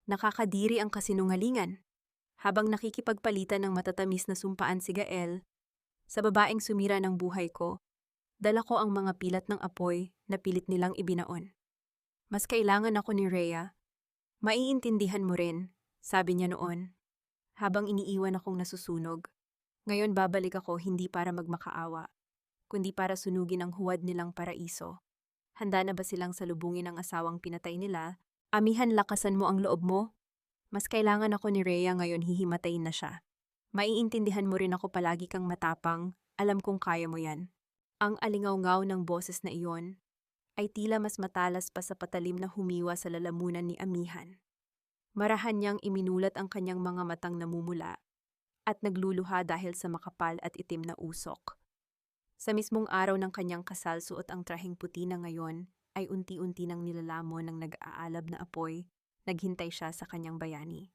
Nakakadiri ang kasinungalingan. Habang nakikipagpalitan ng matatamis na sumpaan si Gael, sa babaeng sumira ng buhay ko, dala ko ang mga pilat ng apoy na pilit nilang ibinaon. Mas kailangan ako ni Rhea. Maiintindihan mo rin, sabi niya noon, habang iniiwan akong nasusunog. Ngayon babalik ako hindi para magmakaawa, kundi para sunugin ang huwad nilang paraiso. Handa na ba silang salubungin ang asawang pinatay nila? Amihan, lakasan mo ang loob mo. Mas kailangan ako ni Rhea ngayon, hihimatayin na siya. Maiintindihan mo rin ako, palagi kang matapang, alam kong kaya mo yan. Ang alingaw-ngaw ng boses na iyon ay tila mas matalas pa sa patalim na humiwa sa lalamunan ni Amihan. Marahan niyang iminulat ang kanyang mga matang namumula at nagluluha dahil sa makapal at itim na usok. Sa mismong araw ng kanyang kasal, suot ang traheng puti na ngayon ay unti-unti nang nilalamon ng nag-aalab na apoy. Naghintay siya sa kanyang bayani.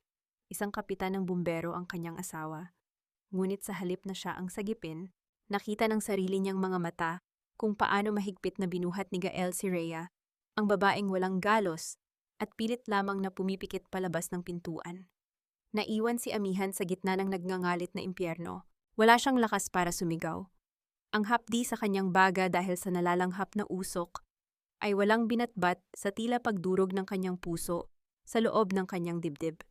Isang kapitan ng bumbero ang kanyang asawa. Ngunit sa halip na siya ang sagipin, nakita ng sarili niyang mga mata kung paano mahigpit na binuhat ni Gael si Rhea, ang babaeng walang galos at pilit lamang na pumipikit palabas ng pintuan. Naiwan si Amihan sa gitna ng nagngangalit na impyerno. Wala siyang lakas para sumigaw. Ang hapdi sa kanyang baga dahil sa nalalanghap na usok ay walang binatbat sa tila pagdurog ng kanyang puso sa loob ng kanyang dibdib.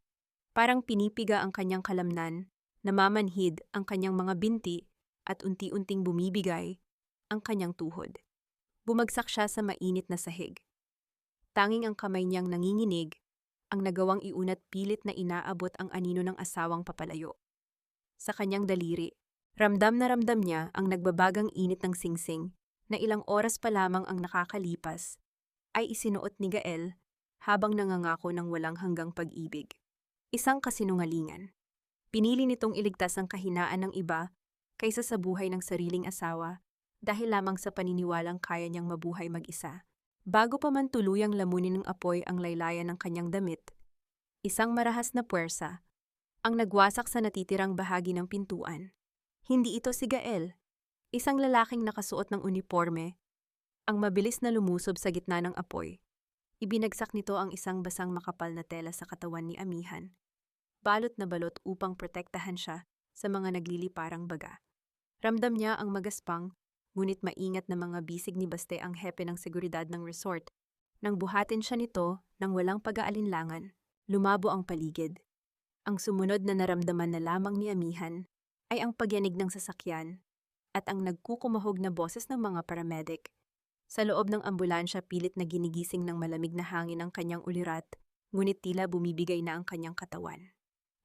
Parang pinipiga ang kanyang kalamnan, namamanhid ang kanyang mga binti at unti-unting bumibigay ang kanyang tuhod. Bumagsak siya sa mainit na sahig. Tanging ang kamay niyang nanginginig ang nagawang iunat pilit na inaabot ang anino ng asawang papalayo. Sa kanyang daliri, ramdam na ramdam niya ang nagbabagang init ng singsing na ilang oras pa lamang ang nakakalipas ay isinuot ni Gael habang nangangako ng walang hanggang pag-ibig. Isang kasinungalingan. Pinili nitong iligtas ang kahinaan ng iba kaysa sa buhay ng sariling asawa dahil lamang sa paniniwalang kaya niyang mabuhay mag-isa. Bago pa man tuluyang lamunin ng apoy ang laylayan ng kanyang damit, isang marahas na puwersa ang nagwasak sa natitirang bahagi ng pintuan. Hindi ito si Gael, isang lalaking nakasuot ng uniforme, ang mabilis na lumusob sa gitna ng apoy. Ibinagsak nito ang isang basang makapal na tela sa katawan ni Amihan, balot na balot upang protektahan siya sa mga nagliliparang baga. Ramdam niya ang magaspang, ngunit maingat na mga bisig ni Baste, ang hepe ng seguridad ng resort. Nang buhatin siya nito nang walang pag-aalinlangan, lumabo ang paligid. Ang sumunod na naramdaman na lamang ni Amihan ay ang pagyanig ng sasakyan at ang nagkukumahog na boses ng mga paramedic. Sa loob ng ambulansya, pilit na ginigising ng malamig na hangin ang kanyang ulirat, ngunit tila bumibigay na ang kanyang katawan.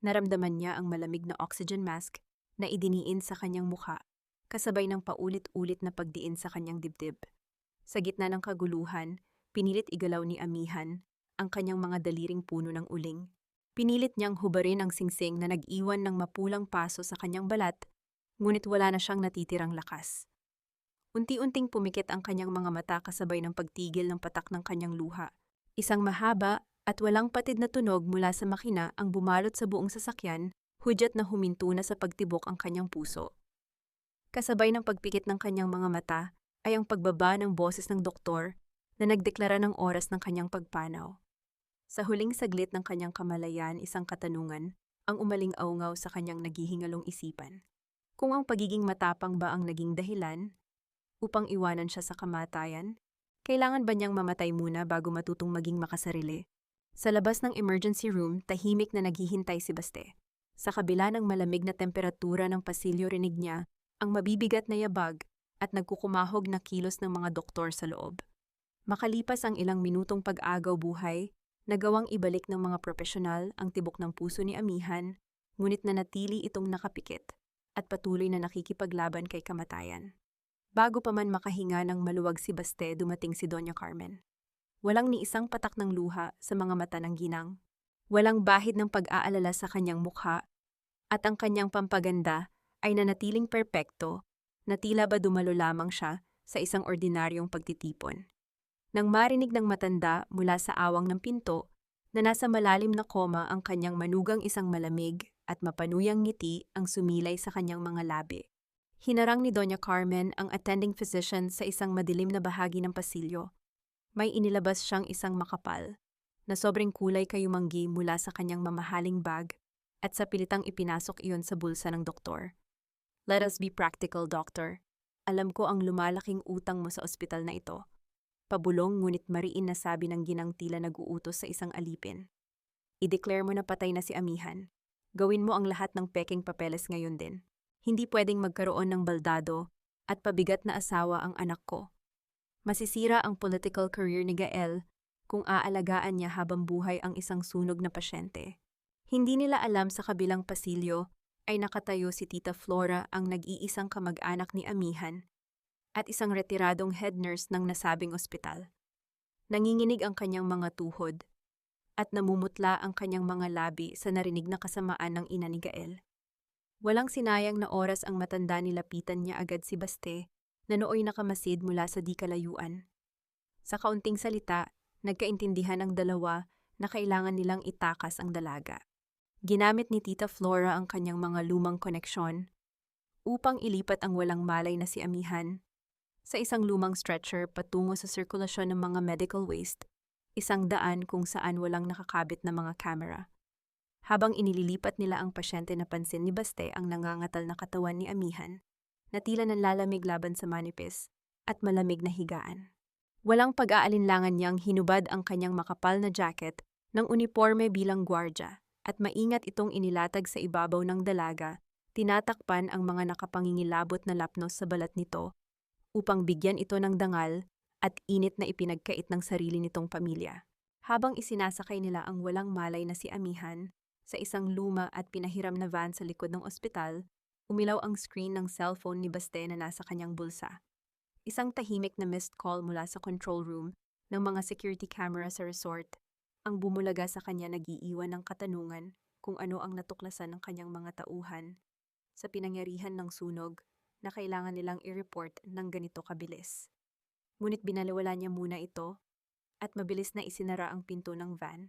Naramdaman niya ang malamig na oxygen mask na idiniin sa kanyang mukha, kasabay ng paulit-ulit na pagdiin sa kanyang dibdib. Sa gitna ng kaguluhan, pinilit igalaw ni Amihan ang kanyang mga daliring puno ng uling. Pinilit niyang hubarin ang singsing na nag-iwan ng mapulang paso sa kanyang balat, ngunit wala na siyang natitirang lakas. Unti-unting pumikit ang kanyang mga mata kasabay ng pagtigil ng patak ng kanyang luha. Isang mahaba at walang patid na tunog mula sa makina ang bumalot sa buong sasakyan, hudyat na huminto na sa pagtibok ang kanyang puso. Kasabay ng pagpikit ng kanyang mga mata ay ang pagbaba ng boses ng doktor na nagdeklara ng oras ng kanyang pagpanaw. Sa huling saglit ng kanyang kamalayan, isang katanungan ang umaling-aungaw sa kanyang naghihingalong isipan. Kung ang pagiging matapang ba ang naging dahilan upang iwanan siya sa kamatayan, kailangan ba niyang mamatay muna bago matutong maging makasarili? Sa labas ng emergency room, tahimik na naghihintay si Baste. Sa kabila ng malamig na temperatura ng pasilyo, rinig niya ang mabibigat na yabag at nagkukumahog na kilos ng mga doktor sa loob. Makalipas ang ilang minutong pag-agaw buhay, nagawang ibalik ng mga propesyonal ang tibok ng puso ni Amihan, ngunit nanatili itong nakapikit at patuloy na nakikipaglaban kay kamatayan. Bago pa man makahinga ng maluwag si Baste, dumating si Doña Carmen. Walang ni isang patak ng luha sa mga mata ng ginang. Walang bahid ng pag-aalala sa kanyang mukha, at ang kanyang pampaganda ay nanatiling perpekto na tila ba dumalo lamang siya sa isang ordinaryong pagtitipon. Nang marinig ng matanda mula sa awang ng pinto na nasa malalim na koma ang kanyang manugang, isang malamig at mapanuyang ngiti ang sumilay sa kanyang mga labi. Hinarang ni Doña Carmen ang attending physician sa isang madilim na bahagi ng pasilyo. May inilabas siyang isang makapal na sobrang kulay kayumanggi mula sa kanyang mamahaling bag at sa pilitang ipinasok iyon sa bulsa ng doktor. Let us be practical, doctor. Alam ko ang lumalaking utang mo sa ospital na ito. Pabulong ngunit mariin na sabi ng ginang tila nag-uutos sa isang alipin. I-declare mo na patay na si Amihan. Gawin mo ang lahat ng peking papeles ngayon din. Hindi pwedeng magkaroon ng baldado at pabigat na asawa ang anak ko. Masisira ang political career ni Gael kung aalagaan niya habang buhay ang isang sunog na pasyente. Hindi nila alam sa kabilang pasilyo ay nakatayo si Tita Flora ang nag-iisang kamag-anak ni Amihan at isang retiradong head nurse ng nasabing ospital. Nanginginig ang kanyang mga tuhod at namumutla ang kanyang mga labi sa narinig na kasamaan ng ina ni Gael. Walang sinayang na oras ang matanda nilapitan niya agad si Baste na nooy nakamasid mula sa di kalayuan. Sa kaunting salita, nagkaintindihan ang dalawa na kailangan nilang itakas ang dalaga. Ginamit ni Tita Flora ang kanyang mga lumang koneksyon upang ilipat ang walang malay na si Amihan sa isang lumang stretcher patungo sa sirkulasyon ng mga medical waste, isang daan kung saan walang nakakabit na mga kamera. Habang inililipat nila ang pasyente, napansin ni Baste ang nangangatal na katawan ni Amihan na tila nanlalamig laban sa manipis at malamig na higaan. Walang pag-aalinlangan niyang hinubad ang kanyang makapal na jacket ng uniforme bilang gwardya at maingat itong inilatag sa ibabaw ng dalaga, tinatakpan ang mga nakapangingilabot na lapnos sa balat nito upang bigyan ito ng dangal at init na ipinagkait ng sarili nitong pamilya. Habang isinasakay nila ang walang malay na si Amihan sa isang luma at pinahiram na van sa likod ng ospital, umilaw ang screen ng cellphone ni Baste na nasa kanyang bulsa. Isang tahimik na missed call mula sa control room ng mga security camera sa resort ang bumulaga sa kanya, nag-iiwan ng katanungan kung ano ang natuklasan ng kanyang mga tauhan sa pinangyarihan ng sunog na kailangan nilang i-report ng ganito kabilis. Ngunit binaliwala niya muna ito at mabilis na isinara ang pinto ng van,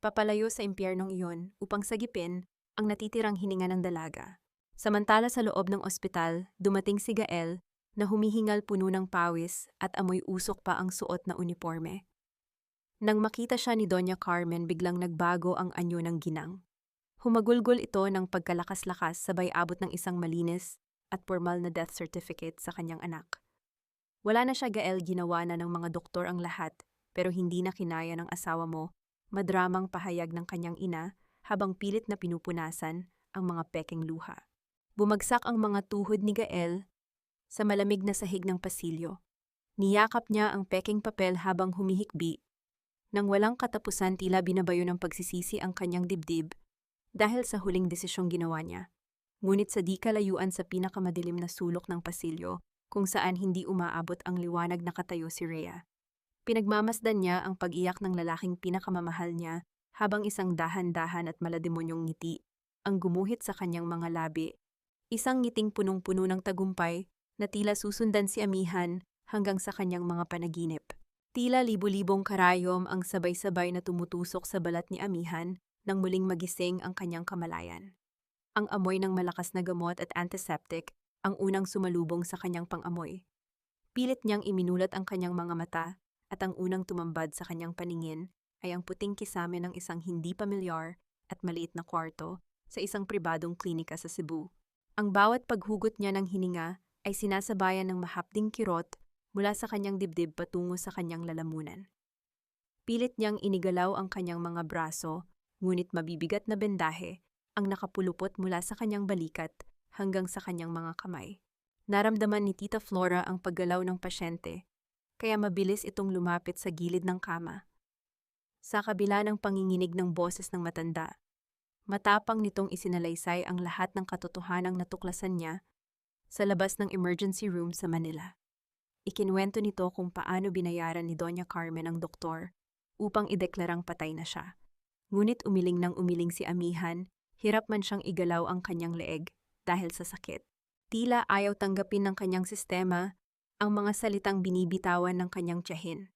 papalayo sa impyernong iyon upang sagipin ang natitirang hininga ng dalaga. Samantala sa loob ng ospital, dumating si Gael na humihingal puno ng pawis at amoy usok pa ang suot na uniforme. Nang makita siya ni Doña Carmen, biglang nagbago ang anyo ng ginang. Humagulgol ito ng pagkalakas-lakas sabay abot ng isang malinis at formal na death certificate sa kanyang anak. Wala na siya, Gael, ginawa na ng mga doktor ang lahat, pero hindi na kinaya ng asawa mo, madramang pahayag ng kanyang ina habang pilit na pinupunasan ang mga peking luha. Bumagsak ang mga tuhod ni Gael sa malamig na sahig ng pasilyo. Niyakap niya ang peking papel habang humihikbi. Nang walang katapusan, tila binabayo ng pagsisisi ang kanyang dibdib dahil sa huling desisyong ginawa niya. Ngunit sa di kalayuan sa pinakamadilim na sulok ng pasilyo, kung saan hindi umaabot ang liwanag, nakatayo si Rhea. Pinagmamasdan niya ang pag-iyak ng lalaking pinakamamahal niya habang isang dahan-dahan at malademonyong ngiti ang gumuhit sa kanyang mga labi. Isang ngiting punong-puno ng tagumpay na tila susundan si Amihan hanggang sa kanyang mga panaginip. Tila libu-libong karayom ang sabay-sabay na tumutusok sa balat ni Amihan nang muling magising ang kanyang kamalayan. Ang amoy ng malakas na gamot at antiseptic ang unang sumalubong sa kanyang pang-amoy. Pilit niyang iminulat ang kanyang mga mata at ang unang tumambad sa kanyang paningin ay ang puting kisame ng isang hindi pamilyar at maliit na kwarto sa isang pribadong klinika sa Cebu. Ang bawat paghugot niya ng hininga ay sinasabayan ng mahapding kirot mula sa kanyang dibdib patungo sa kanyang lalamunan. Pilit niyang inigalaw ang kanyang mga braso, ngunit mabibigat na bendahe ang nakapulupot mula sa kanyang balikat hanggang sa kanyang mga kamay. Naramdaman ni Tita Flora ang paggalaw ng pasyente, kaya mabilis itong lumapit sa gilid ng kama. Sa kabila ng panginginig ng boses ng matanda, matapang nitong isinalaysay ang lahat ng katotohanang natuklasan niya sa labas ng emergency room sa Manila. Ikinuwento nito kung paano binayaran ni Doña Carmen ang doktor upang ideklarang patay na siya. Ngunit umiling nang umiling si Amihan, hirap man siyang igalaw ang kanyang leeg dahil sa sakit. Tila ayaw tanggapin ng kanyang sistema ang mga salitang binibitawan ng kanyang tiyahin.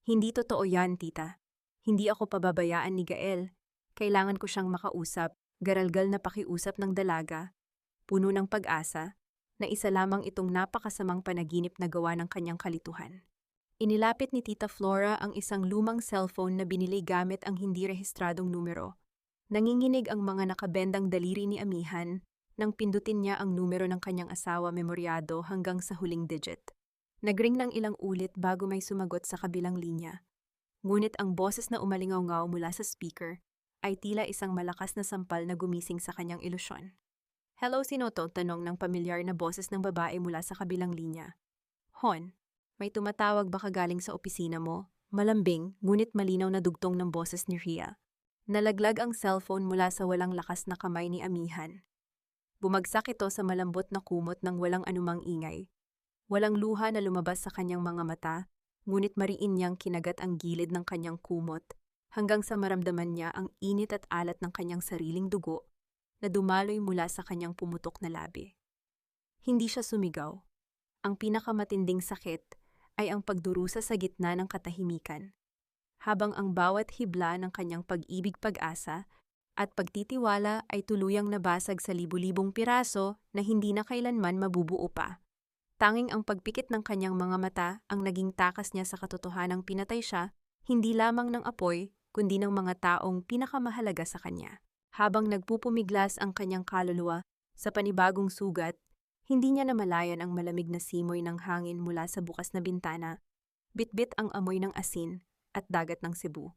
Hindi totoo yan, tita. Hindi ako pababayaan ni Gael. Kailangan ko siyang makausap, garalgal na pakiusap ng dalaga, puno ng pag-asa, na isa lamang itong napakasamang panaginip na gawa ng kanyang kalituhan. Inilapit ni Tita Flora ang isang lumang cellphone na binili gamit ang hindi rehistradong numero. Nanginginig ang mga nakabendang daliri ni Amihan nang pindutin niya ang numero ng kanyang asawa memoryado hanggang sa huling digit. Nagring ng ilang ulit bago may sumagot sa kabilang linya. Ngunit ang boses na umalingaw-ngaw mula sa speaker ay tila isang malakas na sampal na gumising sa kanyang ilusyon. "Hello, sino to?" tanong ng pamilyar na boses ng babae mula sa kabilang linya. "Hon, may tumatawag ba kagaling sa opisina mo?" Malambing, ngunit malinaw na dugtong ng boses ni Rhea. Nalaglag ang cellphone mula sa walang lakas na kamay ni Amihan. Bumagsak ito sa malambot na kumot ng walang anumang ingay. Walang luha na lumabas sa kanyang mga mata, ngunit mariin niyang kinagat ang gilid ng kanyang kumot hanggang sa maramdaman niya ang init at alat ng kanyang sariling dugo na dumaloy mula sa kanyang pumutok na labi. Hindi siya sumigaw. Ang pinakamatinding sakit ay ang pagdurusa sa gitna ng katahimikan, habang ang bawat hibla ng kanyang pag-ibig, pag-asa at pagtitiwala ay tuluyang nabasag sa libu-libong piraso na hindi na kailanman mabubuo pa. Tanging ang pagpikit ng kanyang mga mata ang naging takas niya sa katotohanang pinatay siya, hindi lamang ng apoy, kundi ng mga taong pinakamahalaga sa kanya. Habang nagpupumiglas ang kanyang kaluluwa sa panibagong sugat, hindi niya namalayan ang malamig na simoy ng hangin mula sa bukas na bintana, bitbit ang amoy ng asin at dagat ng Cebu.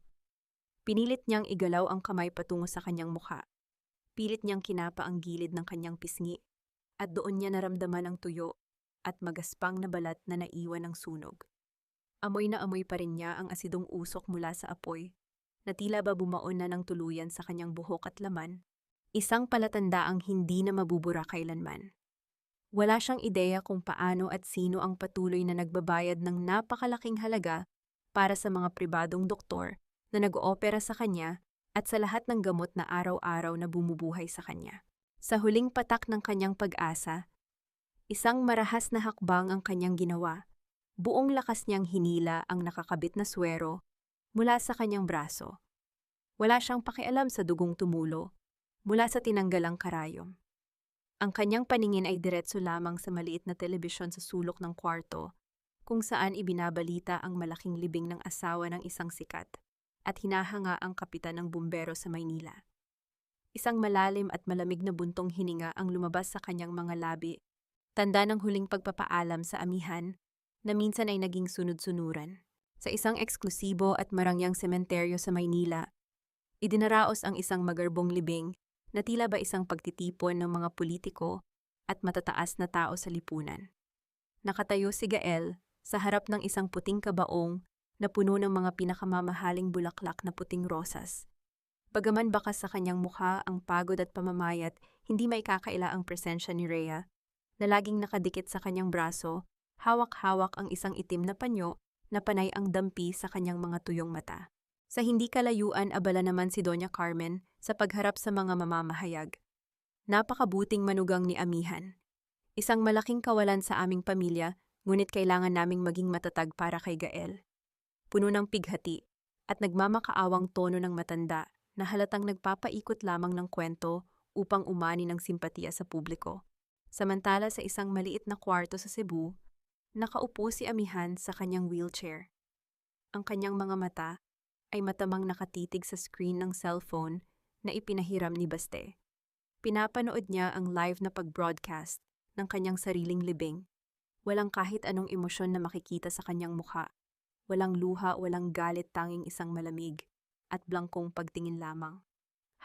Pinilit niyang igalaw ang kamay patungo sa kanyang mukha. Pilit niyang kinapa ang gilid ng kanyang pisngi, at doon niya naramdaman ang tuyo at magaspang na balat na naiwan ng sunog. Amoy na amoy pa rin niya ang asidong usok mula sa apoy, na tila ba bumaon na ng tuluyan sa kanyang buhok at laman, isang palatandaang hindi na mabubura kailanman. Wala siyang ideya kung paano at sino ang patuloy na nagbabayad ng napakalaking halaga para sa mga pribadong doktor na nag-oopera sa kanya at sa lahat ng gamot na araw-araw na bumubuhay sa kanya. Sa huling patak ng kanyang pag-asa, isang marahas na hakbang ang kanyang ginawa. Buong lakas niyang hinila ang nakakabit na swero mula sa kanyang braso. Wala siyang pakialam sa dugong tumulo mula sa tinanggalang karayom. Ang kanyang paningin ay diretso lamang sa maliit na telebisyon sa sulok ng kwarto, kung saan ibinabalita ang malaking libing ng asawa ng isang sikat at hinahanga ang kapitan ng bumbero sa Maynila. Isang malalim at malamig na buntong hininga ang lumabas sa kanyang mga labi, tanda ng huling pagpapaalam sa Amihan na minsan ay naging sunod-sunuran. Sa isang eksklusibo at marangyang sementeryo sa Maynila, idinaraos ang isang magarbong libing na tila ba isang pagtitipon ng mga politiko at matataas na tao sa lipunan. Nakatayo si Gael sa harap ng isang puting kabaong na puno ng mga pinakamamahaling bulaklak na puting rosas. Bagaman bakas sa kanyang mukha ang pagod at pamamayat, hindi maikakaila ang presensya ni Rhea, na laging nakadikit sa kanyang braso, hawak-hawak ang isang itim na panyo na panay ang dampi sa kanyang mga tuyong mata. Sa hindi kalayuan, abala naman si Doña Carmen sa pagharap sa mga mamamahayag. Napakabuting manugang ni Amihan. Isang malaking kawalan sa aming pamilya, ngunit kailangan naming maging matatag para kay Gael. Puno ng pighati at nagmamakaawang tono ng matanda na halatang nagpapaikot lamang ng kwento upang umani ng simpatiya sa publiko. Samantala sa isang maliit na kwarto sa Cebu, nakaupo si Amihan sa kanyang wheelchair. Ang kanyang mga mata ay matamang nakatitig sa screen ng cellphone na ipinahiram ni Baste. Pinapanood niya ang live na pag-broadcast ng kanyang sariling libing. Walang kahit anong emosyon na makikita sa kanyang mukha. Walang luha, walang galit, tanging isang malamig at blangkong pagtingin lamang.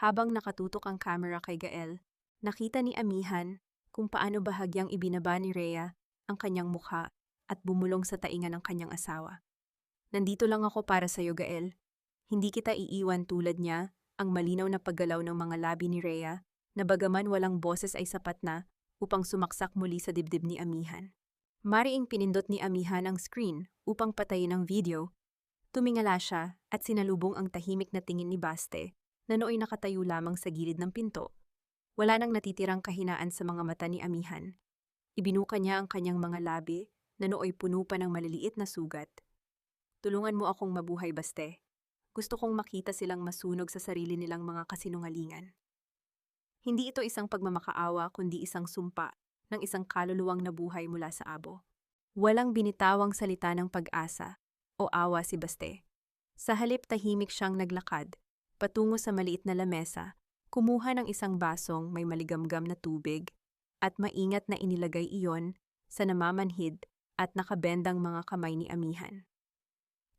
Habang nakatutok ang camera kay Gael, nakita ni Amihan kung paano bahagyang ibinaba ni Rhea ang kanyang mukha at bumulong sa tainga ng kanyang asawa. "Nandito lang ako para sa'yo, Gael. Hindi kita iiwan." Tulad niya, ang malinaw na paggalaw ng mga labi ni Rhea na bagaman walang boses ay sapat na upang sumaksak muli sa dibdib ni Amihan. Mariing pinindot ni Amihan ang screen upang patayin ang video. Tumingala siya at sinalubong ang tahimik na tingin ni Baste na nooy nakatayo lamang sa gilid ng pinto. Wala nang natitirang kahinaan sa mga mata ni Amihan. Ibinuka niya ang kanyang mga labi na nooy puno pa ng maliliit na sugat. "Tulungan mo akong mabuhay, Baste. Gusto kong makita silang masunog sa sarili nilang mga kasinungalingan." Hindi ito isang pagmamakaawa kundi isang sumpa ng isang kaluluwang nabuhay mula sa abo. Walang binitawang salita ng pag-asa, o awa si Baste. Sa halip tahimik siyang naglakad, patungo sa maliit na lamesa, kumuha ng isang basong may maligamgam na tubig, at maingat na inilagay iyon sa namamanhid at nakabendang mga kamay ni Amihan.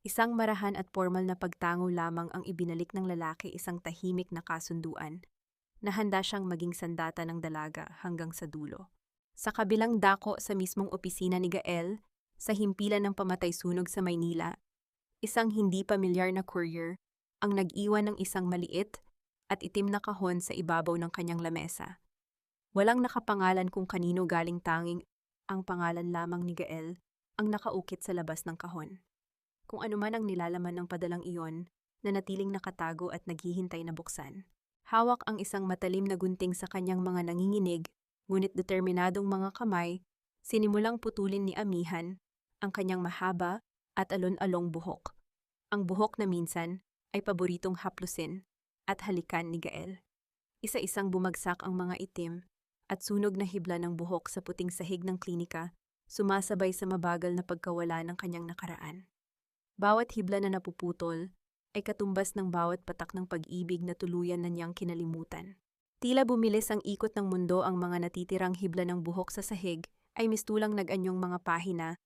Isang marahan at formal na pagtango lamang ang ibinalik ng lalaki, isang tahimik na kasunduan na handa siyang maging sandata ng dalaga hanggang sa dulo. Sa kabilang dako sa mismong opisina ni Gael, sa himpilan ng pamatay-sunog sa Maynila, isang hindi pamilyar na courier ang nag-iwan ng isang maliit at itim na kahon sa ibabaw ng kanyang lamesa. Walang nakapangalan kung kanino galing, tanging ang pangalan lamang ni Gael ang nakaukit sa labas ng kahon. Kung ano man ang nilalaman ng padalang iyon, nanatiling nakatago at naghihintay na buksan. Hawak ang isang matalim na gunting sa kanyang mga nanginginig, ngunit determinadong mga kamay, sinimulang putulin ni Amihan ang kanyang mahaba at alon-along buhok. Ang buhok na minsan ay paboritong haplusin at halikan ni Gael. Isa-isang bumagsak ang mga itim at sunog na hibla ng buhok sa puting sahig ng klinika, sumasabay sa mabagal na pagkawala ng kanyang nakaraan. Bawat hibla na napuputol ay katumbas ng bawat patak ng pag-ibig na tuluyan na niyang kinalimutan. Tila bumilis ang ikot ng mundo, ang mga natitirang hibla ng buhok sa sahig ay mistulang nag-anyong mga pahina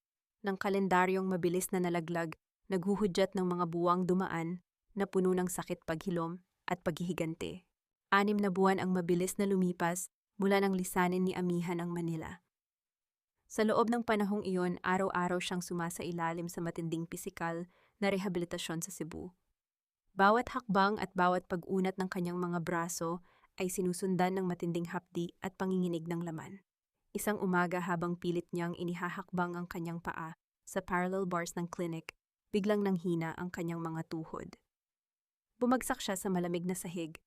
ng kalendaryong mabilis na nalaglag, naghuhudyat ng mga buwang dumaan na puno ng sakit, paghilom at paghihigante. 6 na buwan ang mabilis na lumipas mula nang lisanin ni Amihan ang Manila. Sa loob ng panahong iyon, araw-araw siyang sumasailalim sa matinding pisikal na rehabilitasyon sa Cebu. Bawat hakbang at bawat pag-unat ng kanyang mga braso ay sinusundan ng matinding hapdi at panginginig ng laman. Isang umaga, habang pilit niyang inihahakbang ang kanyang paa sa parallel bars ng clinic, biglang nanghina ang kanyang mga tuhod. Bumagsak siya sa malamig na sahig.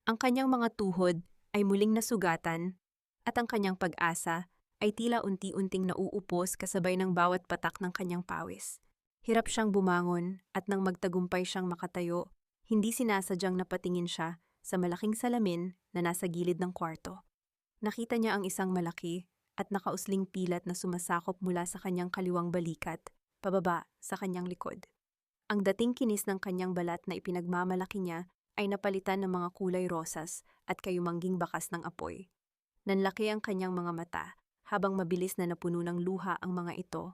Ang kanyang mga tuhod ay muling nasugatan at ang kanyang pag-asa ay tila unti-unting nauupos kasabay ng bawat patak ng kanyang pawis. Hirap siyang bumangon at nang magtagumpay siyang makatayo, hindi sinasadyang napatingin siya sa malaking salamin na nasa gilid ng kwarto. Nakita niya ang isang malaki at nakausling pilat na sumasakop mula sa kanyang kaliwang balikat, pababa sa kanyang likod. Ang dating kinis ng kanyang balat na ipinagmamalaki niya ay napalitan ng mga kulay rosas at kayumangging bakas ng apoy. Nanlaki ang kanyang mga mata, habang mabilis na napuno ng luha ang mga ito.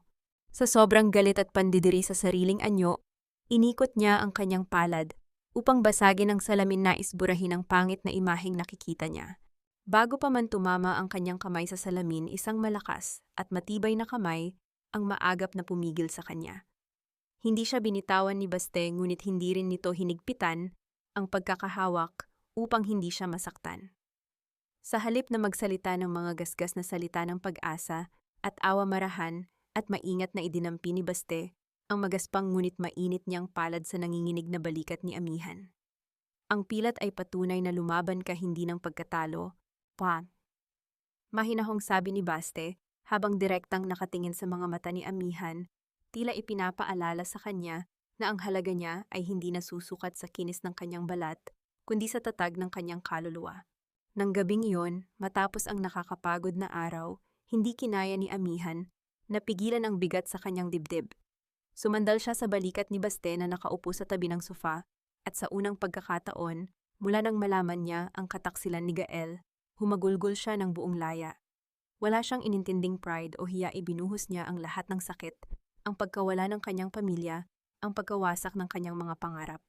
Sa sobrang galit at pandidiri sa sariling anyo, inikot niya ang kanyang palad upang basagin ang salamin, nais burahin ang pangit na imaheng nakikita niya. Bago pa man tumama ang kanyang kamay sa salamin, isang malakas at matibay na kamay ang maagap na pumigil sa kanya. Hindi siya binitawan ni Baste, ngunit hindi rin nito hinigpitan ang pagkakahawak upang hindi siya masaktan. Sa halip na magsalita ng mga gasgas na salita ng pag-asa at awa, marahan at maingat na idinampi ni Baste ang magaspang ngunit mainit niyang palad sa nanginginig na balikat ni Amihan. Ang pilat ay patunay na lumaban ka, hindi ng pagkatalo, pa. Mahinahong sabi ni Baste habang direktang nakatingin sa mga mata ni Amihan, tila ipinapaalala sa kanya na ang halaga niya ay hindi nasusukat sa kinis ng kanyang balat, kundi sa tatag ng kanyang kaluluwa. Nang gabing iyon, matapos ang nakakapagod na araw, hindi kinaya ni Amihan na pigilan ang bigat sa kanyang dibdib. Sumandal siya sa balikat ni Baste na nakaupo sa tabi ng sofa, at sa unang pagkakataon, mula nang malaman niya ang kataksilan ni Gael, humagulgol siya ng buong laya. Wala siyang inintinding pride o hiya, ibinuhos niya ang lahat ng sakit, ang pagkawala ng kanyang pamilya, ang pagkawasak ng kanyang mga pangarap.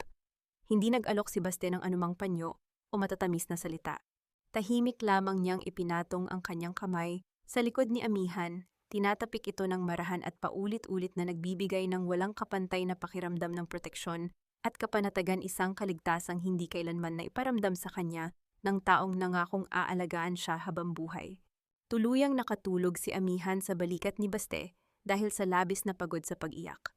Hindi nag-alok si Baste ng anumang panyo o matatamis na salita. Tahimik lamang niyang ipinatong ang kanyang kamay sa likod ni Amihan, tinatapik ito ng marahan at paulit-ulit na nagbibigay ng walang kapantay na pakiramdam ng proteksyon at kapanatagan, isang kaligtasang hindi kailanman na iparamdam sa kanya ng taong nangakong aalagaan siya habang buhay. Tuluyang nakatulog si Amihan sa balikat ni Baste dahil sa labis na pagod sa pag-iyak.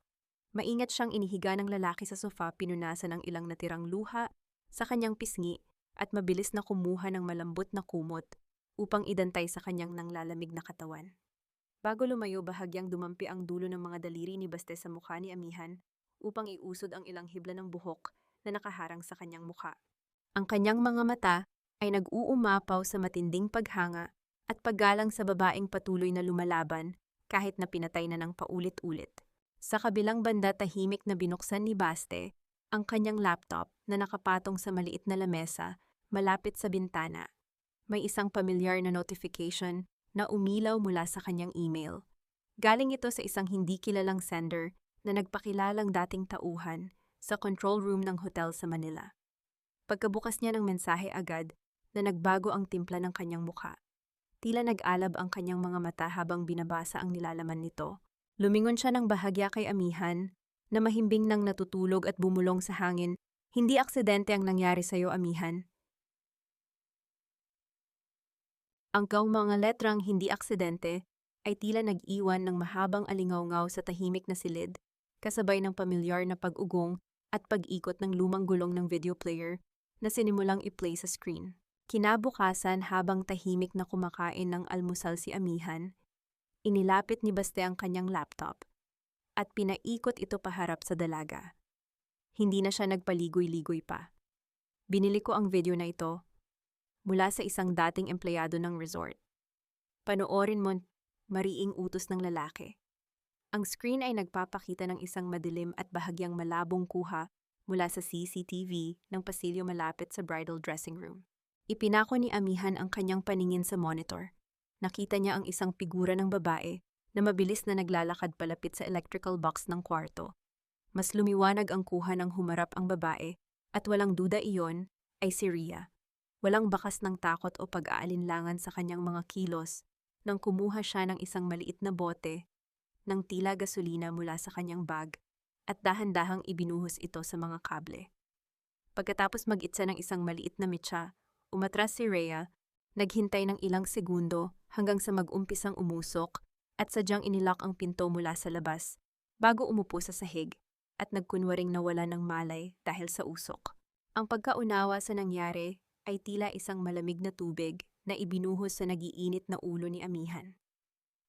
Maingat siyang inihiga ng lalaki sa sofa, pinunasan ng ilang natirang luha sa kanyang pisngi at mabilis na kumuha ng malambot na kumot upang idantay sa kanyang nanglalamig na katawan. Bago lumayo, bahagyang dumampi ang dulo ng mga daliri ni Baste sa mukha ni Amihan upang iusod ang ilang hibla ng buhok na nakaharang sa kanyang mukha. Ang kanyang mga mata ay nag-uumapaw sa matinding paghanga at paggalang sa babaeng patuloy na lumalaban kahit na pinatay na ng paulit-ulit. Sa kabilang banda tahimik na binuksan ni Baste ang kanyang laptop na nakapatong sa maliit na lamesa malapit sa bintana. May isang pamilyar na notification na umilaw mula sa kanyang email. Galing ito sa isang hindi kilalang sender na nagpakilalang dating tauhan sa control room ng hotel sa Manila. Pagkabukas niya ng mensahe agad na nagbago ang timpla ng kanyang mukha. Tila nag-alab ang kanyang mga mata habang binabasa ang nilalaman nito. Lumingon siya ng bahagya kay amihan na mahimbing nang natutulog at bumulong sa hangin. Hindi aksidente ang nangyari sa'yo, amihan. Ang mga letrang hindi aksidente ay tila nag-iwan ng mahabang alingawngaw sa tahimik na silid, kasabay ng pamilyar na pag-ugong at pag-ikot ng lumang gulong ng video player na sinimulang i-play sa screen. Kinabukasan habang tahimik na kumakain ng almusal si amihan, inilapit ni Baste ang kanyang laptop at pinaikot ito paharap sa dalaga. Hindi na siya nagpaligoy-ligoy pa. Binili ko ang video na ito mula sa isang dating empleyado ng resort. Panoorin mo, mariing utos ng lalaki. Ang screen ay nagpapakita ng isang madilim at bahagyang malabong kuha mula sa CCTV ng pasilyo malapit sa bridal dressing room. Ipinako ni amihan ang kanyang paningin sa monitor. Nakita niya ang isang figura ng babae na mabilis na naglalakad palapit sa electrical box ng kwarto. Mas lumiwanag ang kuha ng humarap ang babae at walang duda iyon ay si Rhea. Walang bakas ng takot o pag-aalinlangan sa kanyang mga kilos nang kumuha siya ng isang maliit na bote ng tila gasolina mula sa kanyang bag at dahan-dahang ibinuhos ito sa mga kable. Pagkatapos mag-itsa ng isang maliit na mitsa, umatras si Rhea, naghintay ng ilang segundo hanggang sa mag-umpisang umusok at sadyang inilock ang pinto mula sa labas bago umupo sa sahig at nagkunwaring nawala ng malay dahil sa usok. Ang pagkaunawa sa nangyari ay tila isang malamig na tubig na ibinuhos sa nagiinit na ulo ni amihan.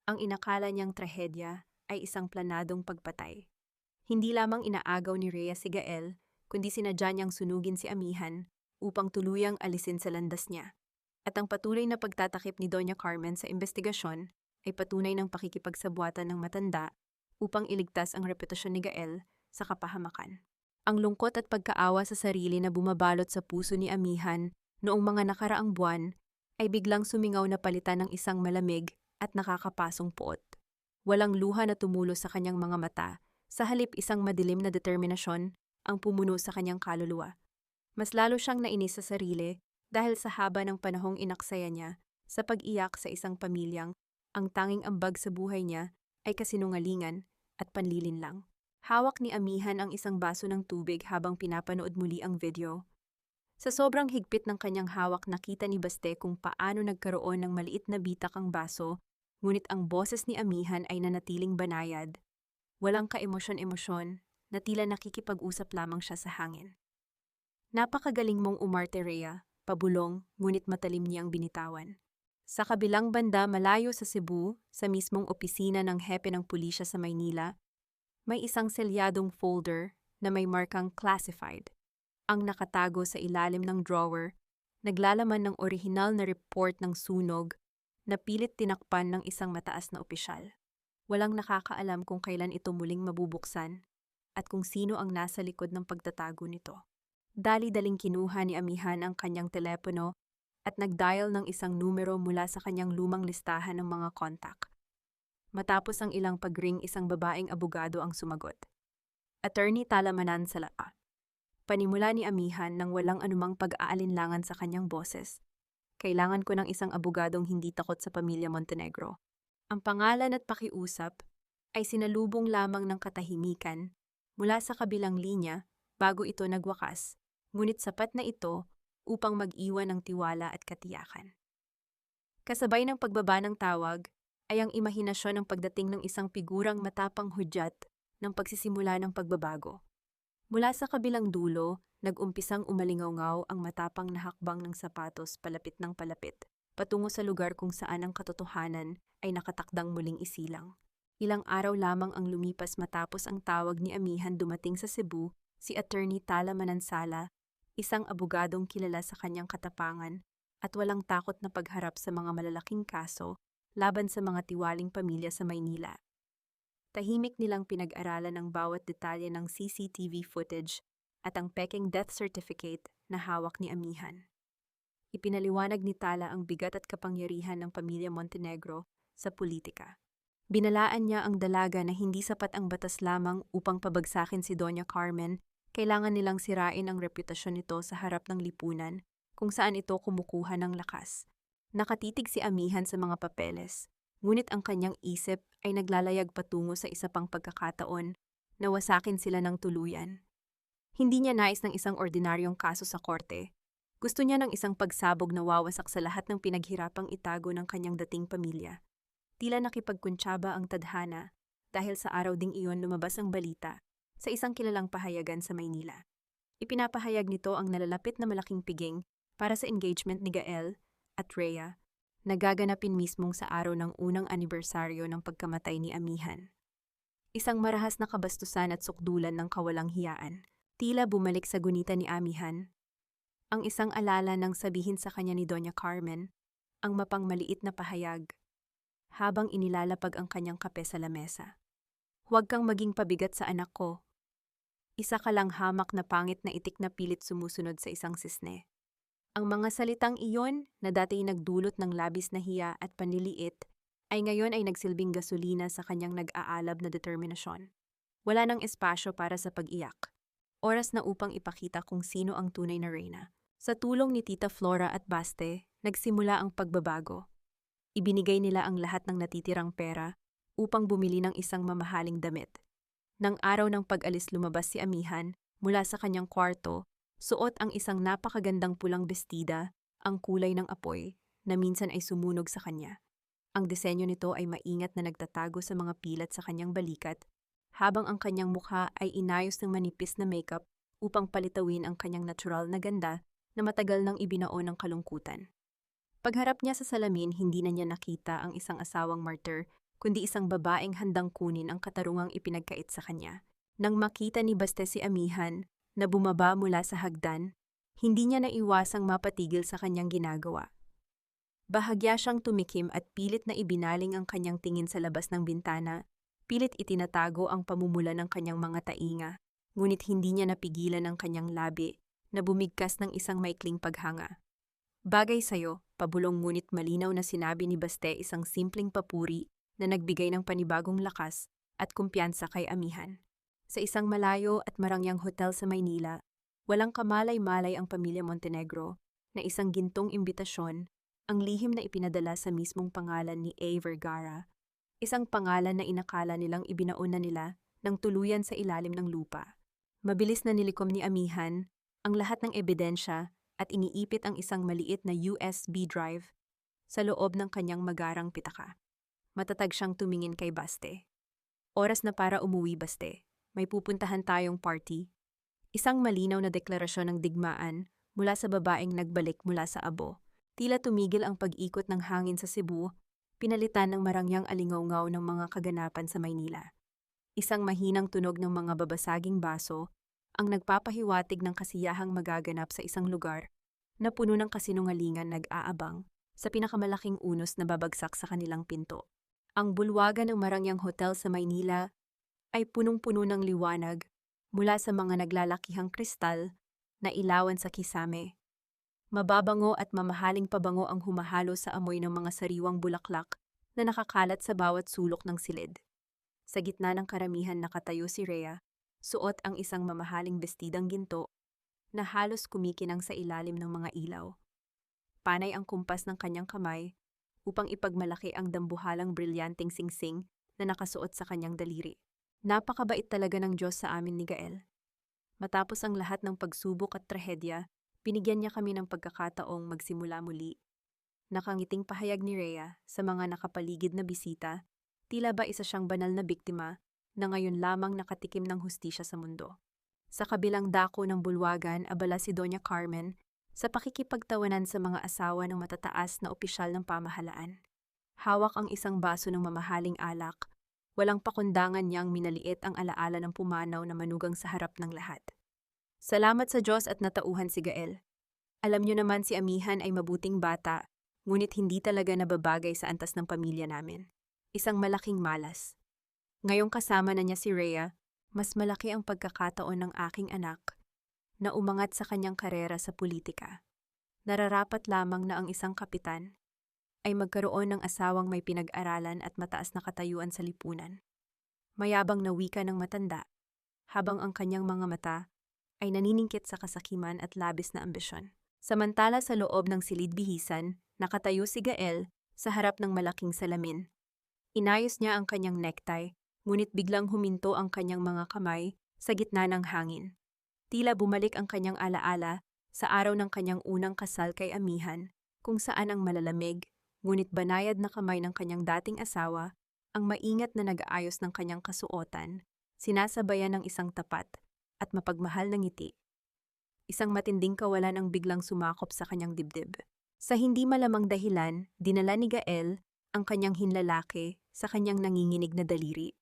Ang inakala niyang trahedya ay isang planadong pagpatay. Hindi lamang inaagaw ni Rhea si Gael, kundi sinadya niyang sunugin si amihan upang tuluyang alisin sa landas niya. At ang patuloy na pagtatakip ni Doña Carmen sa investigasyon ay patunay ng pakikipagsabuatan ng matanda upang iligtas ang reputasyon ni Gael sa kapahamakan. Ang lungkot at pagkaawa sa sarili na bumabalot sa puso ni amihan noong mga nakaraang buwan ay biglang sumingaw na palitan ng isang malamig at nakakapasong puot. Walang luha na tumulo sa kanyang mga mata, sa halip isang madilim na determinasyon ang pumuno sa kanyang kaluluwa. Mas lalo siyang nainis sa sarili dahil sa haba ng panahong inaksaya niya sa pag-iyak sa isang pamilyang ang tanging ambag sa buhay niya ay kasinungalingan at panlilinlang. Hawak ni amihan ang isang baso ng tubig habang pinapanood muli ang video. Sa sobrang higpit ng kanyang hawak nakita ni Baste kung paano nagkaroon ng maliit na bitak ang baso, ngunit ang boses ni amihan ay nanatiling banayad. Walang kaemosyon-emosyon na tila nakikipag-usap lamang siya sa hangin. Napakagaling mong umarte, Rhea, pabulong ngunit matalim niyang binitawan. Sa kabilang banda malayo sa Cebu, sa mismong opisina ng hepe ng pulisya sa Maynila, may isang selyadong folder na may markang classified. Ang nakatago sa ilalim ng drawer, naglalaman ng orihinal na report ng sunog na pilit tinakpan ng isang mataas na opisyal. Walang nakakaalam kung kailan ito muling mabubuksan at kung sino ang nasa likod ng pagtatago nito. Dali-daling kinuha ni amihan ang kanyang telepono at nag-dial ng isang numero mula sa kanyang lumang listahan ng mga kontak. Matapos ang ilang pag-ring, isang babaeng abogado ang sumagot. Attorney Tala Manansala. Panimula ni amihan nang walang anumang pag-aalinlangan sa kanyang boses. Kailangan ko ng isang abogadong hindi takot sa pamilya Montenegro. Ang pangalan at pakiusap ay sinalubong lamang ng katahimikan mula sa kabilang linya bago ito nagwakas, ngunit sapat na ito upang mag-iwan ng tiwala at katiyakan. Kasabay ng pagbaba ng tawag ay ang imahinasyon ng pagdating ng isang figurang matapang hudyat ng pagsisimula ng pagbabago. Mula sa kabilang dulo, nag-umpisang umalingawngaw ang matapang na hakbang ng sapatos palapit ng palapit, patungo sa lugar kung saan ang katotohanan ay nakatakdang muling isilang. Ilang araw lamang ang lumipas matapos ang tawag ni amihan dumating sa Cebu, si Attorney Tala Manansala, isang abogadong kilala sa kanyang katapangan at walang takot na pagharap sa mga malalaking kaso laban sa mga tiwaling pamilya sa Maynila. Tahimik nilang pinag-aralan ang bawat detalye ng CCTV footage at ang peking death certificate na hawak ni Amihan. Ipinaliwanag ni Tala ang bigat at kapangyarihan ng pamilya Montenegro sa politika. Binalaan niya ang dalaga na hindi sapat ang batas lamang upang pabagsakin si Doña Carmen, kailangan nilang sirain ang reputasyon nito sa harap ng lipunan kung saan ito kumukuha ng lakas. Nakatitig si Amihan sa mga papeles, ngunit ang kanyang isip ay naglalayag patungo sa isa pang pagkakataon na wasakin sila ng tuluyan. Hindi niya nais ng isang ordinaryong kaso sa korte. Gusto niya ng isang pagsabog na wawasak sa lahat ng pinaghirapang itago ng kanyang dating pamilya. Tila nakipagkuntsaba ang tadhana dahil sa araw ding iyon lumabas ang balita sa isang kilalang pahayagan sa Maynila. Ipinapahayag nito ang nalalapit na malaking piging para sa engagement ni Gael at Rhea na gaganapin mismong sa araw ng unang anibersaryo ng pagkamatay ni Amihan. Isang marahas na kabastusan at sukdulan ng kawalang hiyaan. Tila bumalik sa gunita ni Amihan ang isang alala ng sabihin sa kanya ni Doña Carmen, ang mapangmaliit na pahayag, habang inilalapag ang kanyang kape sa lamesa. Huwag kang maging pabigat sa anak ko. Isa ka lang hamak na pangit na itik na pilit sumusunod sa isang sisne. Ang mga salitang iyon na dati nagdulot ng labis na hiya at panliliit ay ngayon ay nagsilbing gasolina sa kanyang nag-aalab na determinasyon. Wala nang espasyo para sa pag-iyak. Oras na upang ipakita kung sino ang tunay na reyna. Sa tulong ni Tita Flora at Baste, nagsimula ang pagbabago. Ibinigay nila ang lahat ng natitirang pera upang bumili ng isang mamahaling damit. Nang araw ng pag-alis lumabas si Amihan mula sa kanyang kwarto, suot ang isang napakagandang pulang bestida, ang kulay ng apoy, na minsan ay sumunog sa kanya. Ang disenyo nito ay maingat na nagtatago sa mga pilat sa kanyang balikat, habang ang kanyang mukha ay inayos ng manipis na makeup upang palitawin ang kanyang natural na ganda na matagal nang ibinao ng kalungkutan. Pagharap niya sa salamin, hindi na niya nakita ang isang asawang martyr, kundi isang babaeng handang kunin ang katarungang ipinagkait sa kanya. Nang makita ni Baste si Amihan na bumaba mula sa hagdan, hindi niya naiwasang mapatigil sa kanyang ginagawa. Bahagya siyang tumikim at pilit na ibinaling ang kanyang tingin sa labas ng bintana, pilit itinatago ang pamumula ng kanyang mga tainga, ngunit hindi niya napigilan ang kanyang labi na bumigkas ng isang maikling paghanga. Bagay sa'yo, pabulong ngunit malinaw na sinabi ni Baste, isang simpleng papuri na nagbigay ng panibagong lakas at kumpiyansa kay Amihan. Sa isang malayo at marangyang hotel sa Maynila, walang kamalay-malay ang pamilya Montenegro na isang gintong imbitasyon, ang lihim na ipinadala sa mismong pangalan ni A. Vergara, isang pangalan na inakala nilang ibinaon na nila ng tuluyan sa ilalim ng lupa. Mabilis na nilikom ni Amihan ang lahat ng ebidensya at iniipit ang isang maliit na USB drive sa loob ng kanyang magarang pitaka. Matatag siyang tumingin kay Baste. Oras na para umuwi, Baste. May pupuntahan tayong party. Isang malinaw na deklarasyon ng digmaan mula sa babaeng nagbalik mula sa abo. Tila tumigil ang pag-ikot ng hangin sa Cebu, pinalitan ng marangyang alingaw-ngaw ng mga kaganapan sa Maynila. Isang mahinang tunog ng mga babasaging baso ang nagpapahiwatig ng kasiyahang magaganap sa isang lugar na puno ng kasinungalingan nag-aabang sa pinakamalaking unos na babagsak sa kanilang pinto. Ang bulwagan ng marangyang hotel sa Maynila ay punong-puno ng liwanag mula sa mga naglalakihang kristal na ilawan sa kisame. Mababango at mamahaling pabango ang humahalo sa amoy ng mga sariwang bulaklak na nakakalat sa bawat sulok ng silid. Sa gitna ng karamihan nakatayo si Rhea, suot ang isang mamahaling bestidang ginto na halos kumikinang sa ilalim ng mga ilaw. Panay ang kumpas ng kanyang kamay upang ipagmalaki ang dambuhalang brilyanteng singsing na nakasuot sa kanyang daliri. Napakabait talaga ng Diyos sa amin ni Gael. Matapos ang lahat ng pagsubok at trahedya, binigyan niya kami ng pagkakataong magsimula muli. Nakangiting pahayag ni Rhea sa mga nakapaligid na bisita, tila ba isa siyang banal na biktima na ngayon lamang nakatikim ng hustisya sa mundo. Sa kabilang dako ng bulwagan, abala si Doña Carmen sa pakikipagtawanan sa mga asawa ng matataas na opisyal ng pamahalaan. Hawak ang isang baso ng mamahaling alak, walang pakundangan niyang minaliit ang alaala ng pumanaw na manugang sa harap ng lahat. Salamat sa Diyos at natauhan si Gael. Alam niyo naman si Amihan ay mabuting bata, ngunit hindi talaga nababagay sa antas ng pamilya namin. Isang malaking malas. Ngayong kasama na niya si Rhea, mas malaki ang pagkakataon ng aking anak na umangat sa kanyang karera sa politika. Nararapat lamang na ang isang kapitan ay magkaroon ng asawang may pinag-aralan at mataas na katayuan sa lipunan. Mayabang na wika ng matanda, habang ang kanyang mga mata ay naniningkit sa kasakiman at labis na ambisyon. Samantala sa loob ng silid-bihisan, nakatayo si Gael sa harap ng malaking salamin. Inayos niya ang kanyang necktie, ngunit biglang huminto ang kanyang mga kamay sa gitna ng hangin. Tila bumalik ang kanyang alaala sa araw ng kanyang unang kasal kay Amihan, kung saan ang malalamig, ngunit banayad na kamay ng kanyang dating asawa ang maingat na nag-aayos ng kanyang kasuotan, sinasabayan ng isang tapat at mapagmahal na ngiti. Isang matinding kawalan ang biglang sumakop sa kanyang dibdib. Sa hindi malamang dahilan, dinala ni Gael ang kanyang hinlalaki sa kanyang nanginginig na daliri.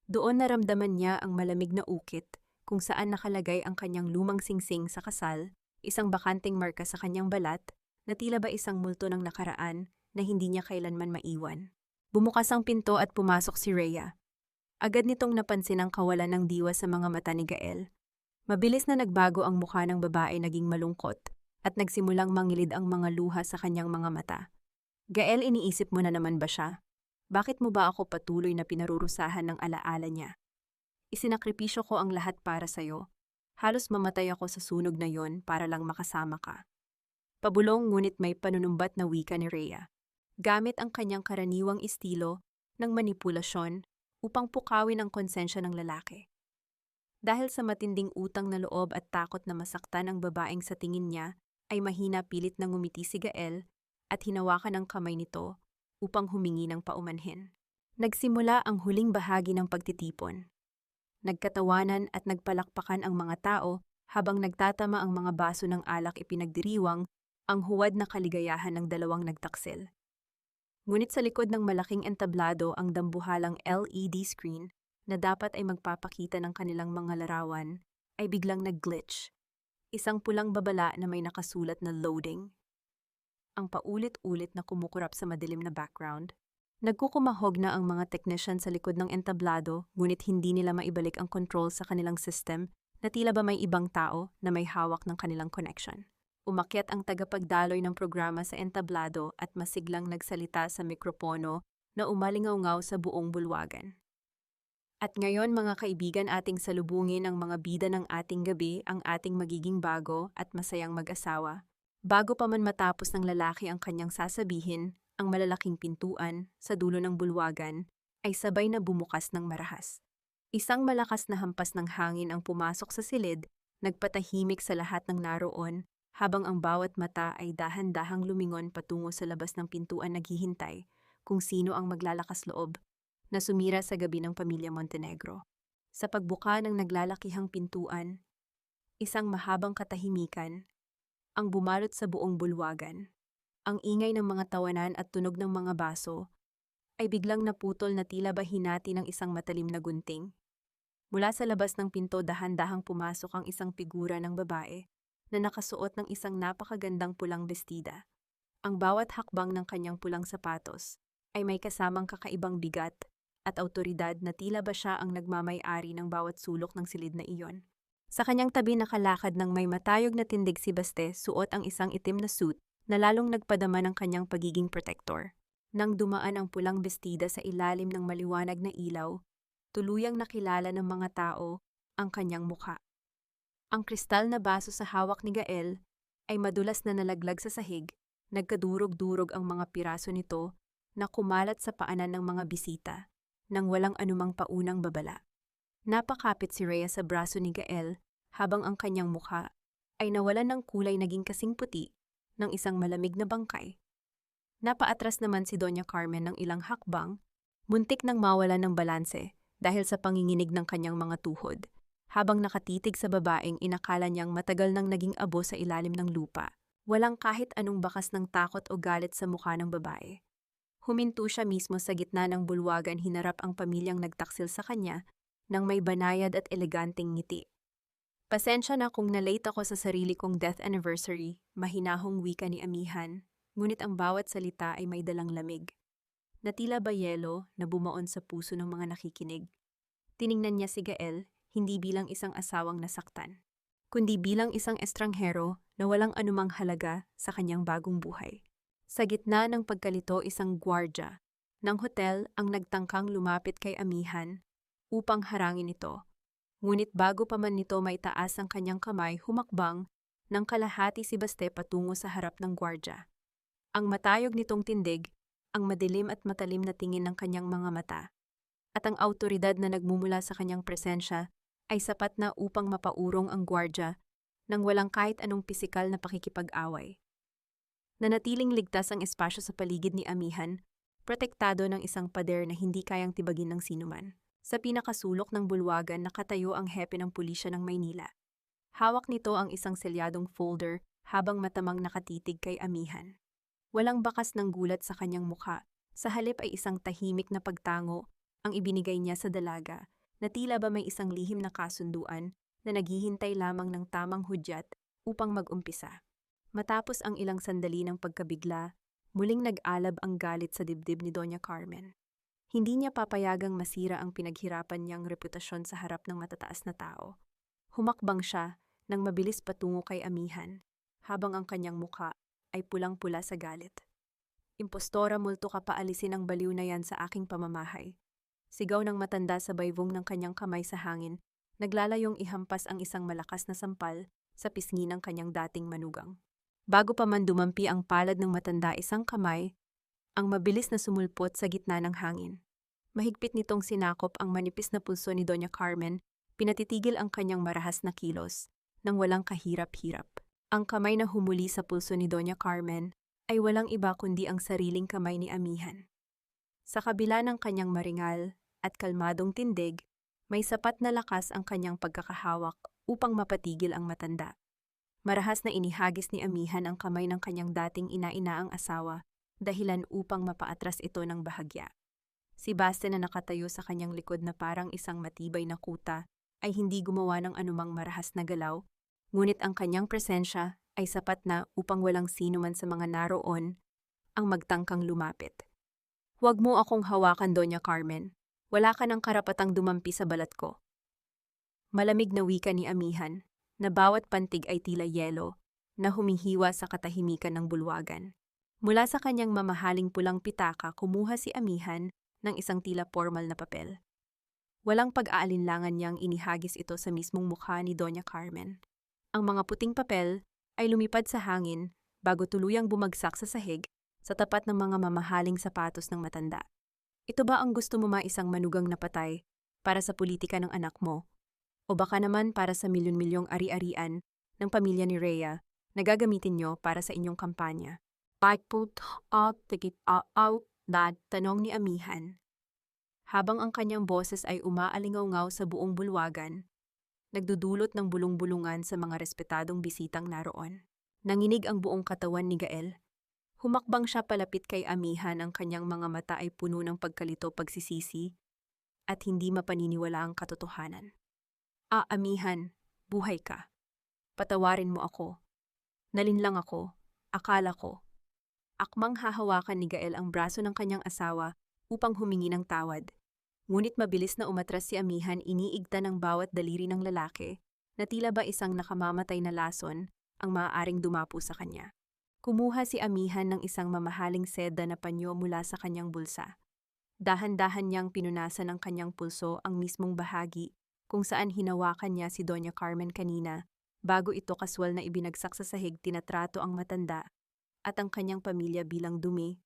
Doon naramdaman niya ang malamig na ukit kung saan nakalagay ang kanyang lumang singsing sa kasal, isang bakanting marka sa kanyang balat na tila ba isang multo ng nakaraan na hindi niya kailanman maiwan. Bumukas ang pinto at pumasok si Rhea. Agad nitong napansin ang kawalan ng diwa sa mga mata ni Gael. Mabilis na nagbago ang mukha ng babae, naging malungkot at nagsimulang mangilid ang mga luha sa kanyang mga mata. Gael, iniisip mo na naman ba siya? Bakit mo ba ako patuloy na pinarurusahan ng alaala niya? Isinakripisyo ko ang lahat para sa'yo. Halos mamatay ako sa sunog na yon para lang makasama ka. Pabulong ngunit may panunumbat na wika ni Rhea. Gamit ang kanyang karaniwang estilo ng manipulasyon upang pukawin ang konsensya ng lalaki. Dahil sa matinding utang na loob at takot na masaktan ang babaeng sa tingin niya, ay mahina pilit na ngumiti si Gael at hinawakan ang kamay nito upang humingi ng paumanhin. Nagsimula ang huling bahagi ng pagtitipon. Nagkatawanan at nagpalakpakan ang mga tao habang nagtatama ang mga baso ng alak, ipinagdiriwang ang huwad na kaligayahan ng dalawang nagtaksil. Ngunit sa likod ng malaking entablado ang dambuhalang LED screen na dapat ay magpapakita ng kanilang mga larawan ay biglang nag-glitch. Isang pulang babala na may nakasulat na loading. Ang paulit-ulit na kumukurap sa madilim na background. Nagkukumahog na ang mga technician sa likod ng entablado, ngunit hindi nila maibalik ang control sa kanilang system na tila ba may ibang tao na may hawak ng kanilang connection. Umakyat ang tagapagdaloy ng programa sa entablado at masiglang nagsalita sa mikropono na umalingaw-ngaw sa buong bulwagan. At ngayon mga kaibigan, ating salubungin ang mga bida ng ating gabi, ang ating magiging bago at masayang mag-asawa. Bago pa man matapos ng lalaki ang kanyang sasabihin, ang malalaking pintuan sa dulo ng bulwagan ay sabay na bumukas ng marahas. Isang malakas na hampas ng hangin ang pumasok sa silid, nagpatahimik sa lahat ng naroon, habang ang bawat mata ay dahan-dahang lumingon patungo sa labas ng pintuan, naghihintay kung sino ang maglalakas loob na sumira sa gabi ng pamilya Montenegro. Sa pagbuka ng naglalakihang pintuan, isang mahabang katahimikan ang bumalot sa buong bulwagan. Ang ingay ng mga tawanan at tunog ng mga baso ay biglang naputol na tila ba hinati ng isang matalim na gunting. Mula sa labas ng pinto, dahan-dahang pumasok ang isang figura ng babae na nakasuot ng isang napakagandang pulang bestida. Ang bawat hakbang ng kanyang pulang sapatos ay may kasamang kakaibang bigat at awtoridad na tila ba siya ang nagmamay-ari ng bawat sulok ng silid na iyon. Sa kanyang tabi nakalakad ng may matayog na tindig si Baste, suot ang isang itim na suit na lalong nagpadama ng kanyang pagiging protector. Nang dumaan ang pulang bestida sa ilalim ng maliwanag na ilaw, tuluyang nakilala ng mga tao ang kanyang mukha. Ang kristal na baso sa hawak ni Gael ay madulas na nalaglag sa sahig, nagkadurog-durog ang mga piraso nito na kumalat sa paanan ng mga bisita, nang walang anumang paunang babala. Napakapit si Rhea sa braso ni Gael habang ang kanyang mukha ay nawalan ng kulay, naging kasing puti ng isang malamig na bangkay. Napaatras naman si Doña Carmen ng ilang hakbang, muntik nang mawalan ng balanse dahil sa panginginig ng kanyang mga tuhod, habang nakatitig sa babaeng inakala niyang matagal nang naging abo sa ilalim ng lupa. Walang kahit anong bakas ng takot o galit sa mukha ng babae. Huminto siya mismo sa gitna ng bulwagan, hinarap ang pamilyang nagtaksil sa kanya nang may banayad at eleganteng ngiti. Pasensya na kung na-late ako sa sarili kong death anniversary, mahinahong wika ni Amihan, ngunit ang bawat salita ay may dalang lamig, na tila ba yelo na bumaon sa puso ng mga nakikinig. Tiningnan niya si Gael hindi bilang isang asawang nasaktan, kundi bilang isang estranghero na walang anumang halaga sa kanyang bagong buhay. Sa gitna ng pagkalito, isang gwardya ng hotel ang nagtangkang lumapit kay Amihan upang harangin ito. Ngunit bago pa man nito maitaas ang kanyang kamay, humakbang ng kalahati si Baste patungo sa harap ng gwardya. Ang matayog nitong tindig, ang madilim at matalim na tingin ng kanyang mga mata, at ang awtoridad na nagmumula sa kanyang presensya ay sapat na upang mapaurong ang gwardya nang walang kahit anong pisikal na pakikipag-away. Nanatiling ligtas ang espasyo sa paligid ni Amihan, protektado ng isang pader na hindi kayang tibagin ng sinuman. Sa pinakasulok ng bulwagan nakatayo ang hepe ng pulisya ng Maynila. Hawak nito ang isang selyadong folder habang matamang nakatitig kay Amihan. Walang bakas ng gulat sa kanyang mukha, sa halip ay isang tahimik na pagtango ang ibinigay niya sa dalaga na tila ba may isang lihim na kasunduan na naghihintay lamang ng tamang hudyat upang mag-umpisa. Matapos ang ilang sandali ng pagkabigla, muling nag-alab ang galit sa dibdib ni Doña Carmen. Hindi niya papayagang masira ang pinaghirapan niyang reputasyon sa harap ng matataas na tao. Humakbang siya nang mabilis patungo kay Amihan, habang ang kanyang mukha ay pulang-pula sa galit. "Impostora, multo ka, paalisin ang baliw na yan sa aking pamamahay." Sigaw ng matanda sa bayvong ng kanyang kamay sa hangin, naglalayong ihampas ang isang malakas na sampal sa pisngi ng kanyang dating manugang. Bago pa man dumampi ang palad ng matanda, isang kamay ang mabilis na sumulpot sa gitna ng hangin. Mahigpit nitong sinakop ang manipis na pulso ni Doña Carmen, pinatitigil ang kanyang marahas na kilos nang walang kahirap-hirap. Ang kamay na humuli sa pulso ni Doña Carmen ay walang iba kundi ang sariling kamay ni Amihan. Sa kabila ng kanyang maringal at kalmadong tindig, may sapat na lakas ang kanyang pagkakahawak upang mapatigil ang matanda. Marahas na inihagis ni Amihan ang kamay ng kanyang dating ina-inaang asawa, dahilan upang mapaatras ito ng bahagya. Si Baste na nakatayo sa kanyang likod na parang isang matibay na kuta ay hindi gumawa ng anumang marahas na galaw, ngunit ang kanyang presensya ay sapat na upang walang sino man sa mga naroon ang magtangkang lumapit. "Huwag mo akong hawakan, Doña Carmen. Wala ka ng karapatang dumampi sa balat ko." Malamig na wika ni Amihan, na bawat pantig ay tila yelo, na humihiwa sa katahimikan ng bulwagan. Mula sa kanyang mamahaling pulang pitaka, kumuha si Amihan ng isang tila formal na papel. Walang pag-aalinlangan niyang inihagis ito sa mismong mukha ni Doña Carmen. Ang mga puting papel ay lumipad sa hangin bago tuluyang bumagsak sa sahig sa tapat ng mga mamahaling sapatos ng matanda. "Ito ba ang gusto mo, isang manugang na patay para sa politika ng anak mo? O baka naman para sa milyon-milyong ari-arian ng pamilya ni Rhea na gagamitin niyo para sa inyong kampanya?" "I put out that," tanong ni Amihan, habang ang kanyang boses ay umaalingaw-ngaw sa buong bulwagan, nagdudulot ng bulong-bulungan sa mga respetadong bisitang naroon. Nanginig ang buong katawan ni Gael. Humakbang siya palapit kay Amihan, ang kanyang mga mata ay puno ng pagkalito, pagsisisi, at hindi mapaniniwala ang katotohanan. Amihan, buhay ka. Patawarin mo ako. Nalinlang ako. Akala ko." Akmang hahawakan ni Gael ang braso ng kanyang asawa upang humingi ng tawad. Ngunit mabilis na umatras si Amihan, iniigta ng bawat daliri ng lalaki na tila ba isang nakamamatay na lason ang maaaring dumapo sa kanya. Kumuha si Amihan ng isang mamahaling seda na panyo mula sa kanyang bulsa. Dahan-dahan niyang pinunasan ng kanyang pulso ang mismong bahagi kung saan hinawakan niya si Doña Carmen kanina bago ito kaswal na ibinagsak sa sahig. Tinatrato ang matanda at ang kanyang pamilya bilang dumi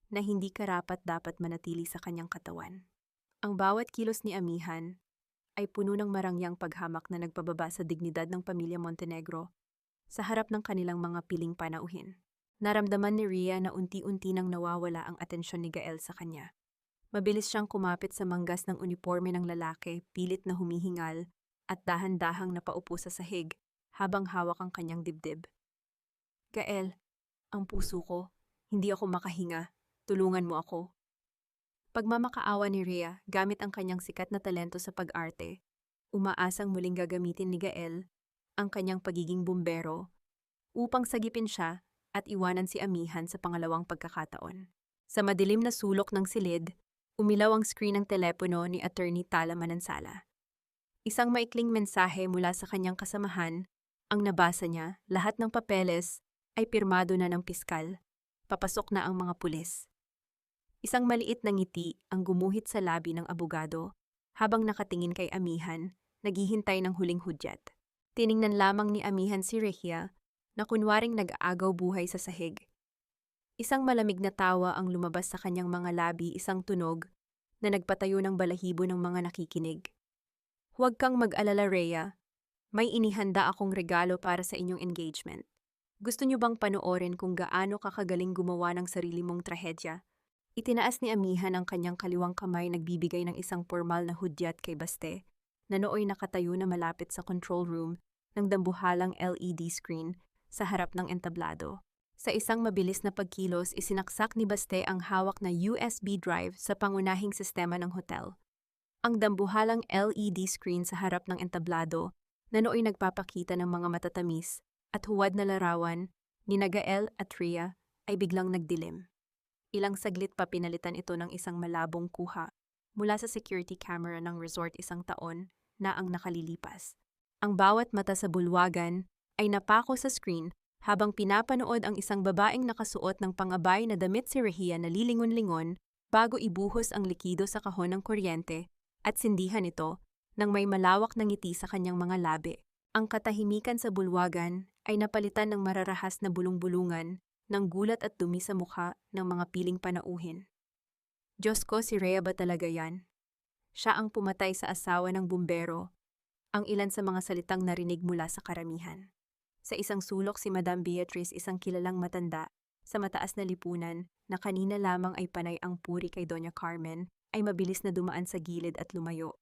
na hindi karapat-dapat manatili sa kanyang katawan. Ang bawat kilos ni Amihan ay puno ng marangyang paghamak na nagpababa sa dignidad ng pamilya Montenegro sa harap ng kanilang mga piling panauhin. Naramdaman ni Rhea na unti-unti nang nawawala ang atensyon ni Gael sa kanya. Mabilis siyang kumapit sa manggas ng uniforme ng lalaki, pilit na humihingal at dahan-dahang napaupo sa sahig habang hawak ang kanyang dibdib. "Gael, ang puso ko, hindi ako makahinga. Tulungan mo ako." Pagmamakaawa ni Rhea gamit ang kanyang sikat na talento sa pag-arte, umaasang muling gagamitin ni Gael ang kanyang pagiging bumbero upang sagipin siya at iwanan si Amihan sa pangalawang pagkakataon. Sa madilim na sulok ng silid, Umilaw ang screen ng telepono ni Attorney Tala Manansala. Isang maikling mensahe mula sa kanyang kasamahan. Ang nabasa niya, lahat ng papeles ay pirmado na ng piskal. Papasok na ang mga pulis. Isang maliit na ngiti ang gumuhit sa labi ng abogado habang nakatingin kay Amihan, naghihintay ng huling hudyat. Tiningnan lamang ni Amihan si Rehia na kunwaring nag-aagaw buhay sa sahig. Isang malamig na tawa ang lumabas sa kanyang mga labi, isang tunog na nagpatayo ng balahibo ng mga nakikinig. Huwag kang mag-alala, Rhea. May inihanda akong regalo para sa inyong engagement. Gusto niyo bang panoorin kung gaano kakagaling gumawa ng sarili mong trahedya? Itinaas ni Amihan ang kanyang kaliwang kamay, nagbibigay ng isang formal na hudyat kay Baste, na nooy nakatayo na malapit sa control room ng dambuhalang LED screen sa harap ng entablado. Sa isang mabilis na pagkilos, isinaksak ni Baste ang hawak na USB drive sa pangunahing sistema ng hotel. Ang dambuhalang LED screen sa harap ng entablado na nooy nagpapakita ng mga matatamis at huwad na larawan ni Gael at Rhea ay biglang nagdilim. Ilang saglit pa pinalitan ito ng isang malabong kuha mula sa security camera ng resort, isang taon na ang nakalilipas. Ang bawat mata sa bulwagan ay napako sa screen habang pinapanood ang isang babaeng nakasuot ng pangabay na damit, si Rhea, na lilingon-lingon bago ibuhos ang likido sa kahon ng kuryente at sindihan ito nang may malawak na ngiti sa kanyang mga labi. Ang katahimikan sa bulwagan ay napalitan ng mararahas na bulong-bulungan ng gulat at dumi sa mukha ng mga piling panauhin. Diyos ko, si Rhea ba talaga yan? Siya ang pumatay sa asawa ng bumbero, ang ilan sa mga salitang narinig mula sa karamihan. Sa isang sulok, si Madam Beatrice, isang kilalang matanda sa mataas na lipunan na kanina lamang ay panay ang puri kay Doña Carmen, ay mabilis na dumaan sa gilid at lumayo.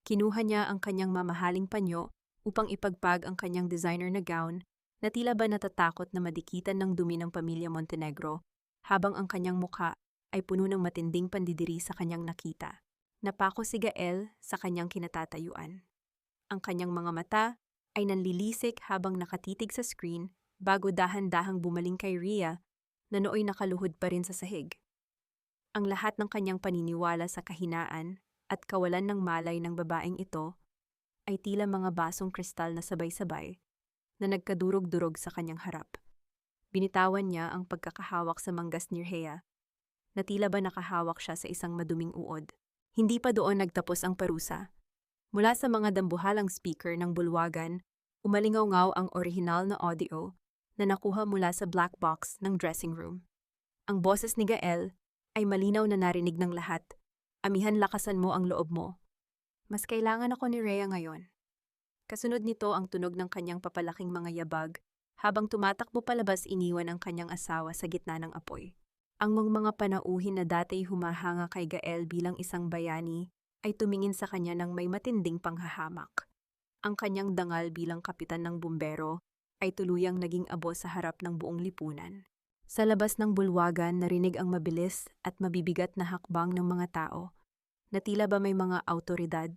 Kinuha niya ang kanyang mamahaling panyo upang ipagpag ang kanyang designer na gown na tila ba natatakot na madikitan ng dumi ng pamilya Montenegro, habang ang kanyang mukha ay puno ng matinding pandidiri sa kanyang nakita. Napako si Gael sa kanyang kinatatayuan. Ang kanyang mga mata ay nanlilisik habang nakatitig sa screen bago dahan-dahang bumaling kay Rhea na nooy nakaluhod pa rin sa sahig. Ang lahat ng kanyang paniniwala sa kahinaan at kawalan ng malay ng babaeng ito ay tila mga basong kristal na sabay-sabay na nagkadurog-durog sa kanyang harap. Binitawan niya ang pagkakahawak sa manggas ni Rhea na tila ba nakahawak siya sa isang maduming uod. Hindi pa doon nagtapos ang parusa. Mula sa mga dambuhalang speaker ng bulwagan, umalingaw-ngaw ang orihinal na audio na nakuha mula sa black box ng dressing room. Ang boses ni Gael ay malinaw na narinig ng lahat. Amihan, lakasan mo ang loob mo. Mas kailangan ako ni Rhea ngayon. Kasunod nito ang tunog ng kanyang papalaking mga yabag habang tumatakbo palabas, iniwan ang kanyang asawa sa gitna ng apoy. Ang mga panauhin na dati humahanga kay Gael bilang isang bayani ay tumingin sa kanya ng may matinding panghahamak. Ang kanyang dangal bilang kapitan ng bumbero ay tuluyang naging abo sa harap ng buong lipunan. Sa labas ng bulwagan, narinig ang mabilis at mabibigat na hakbang ng mga tao na tila ba may mga awtoridad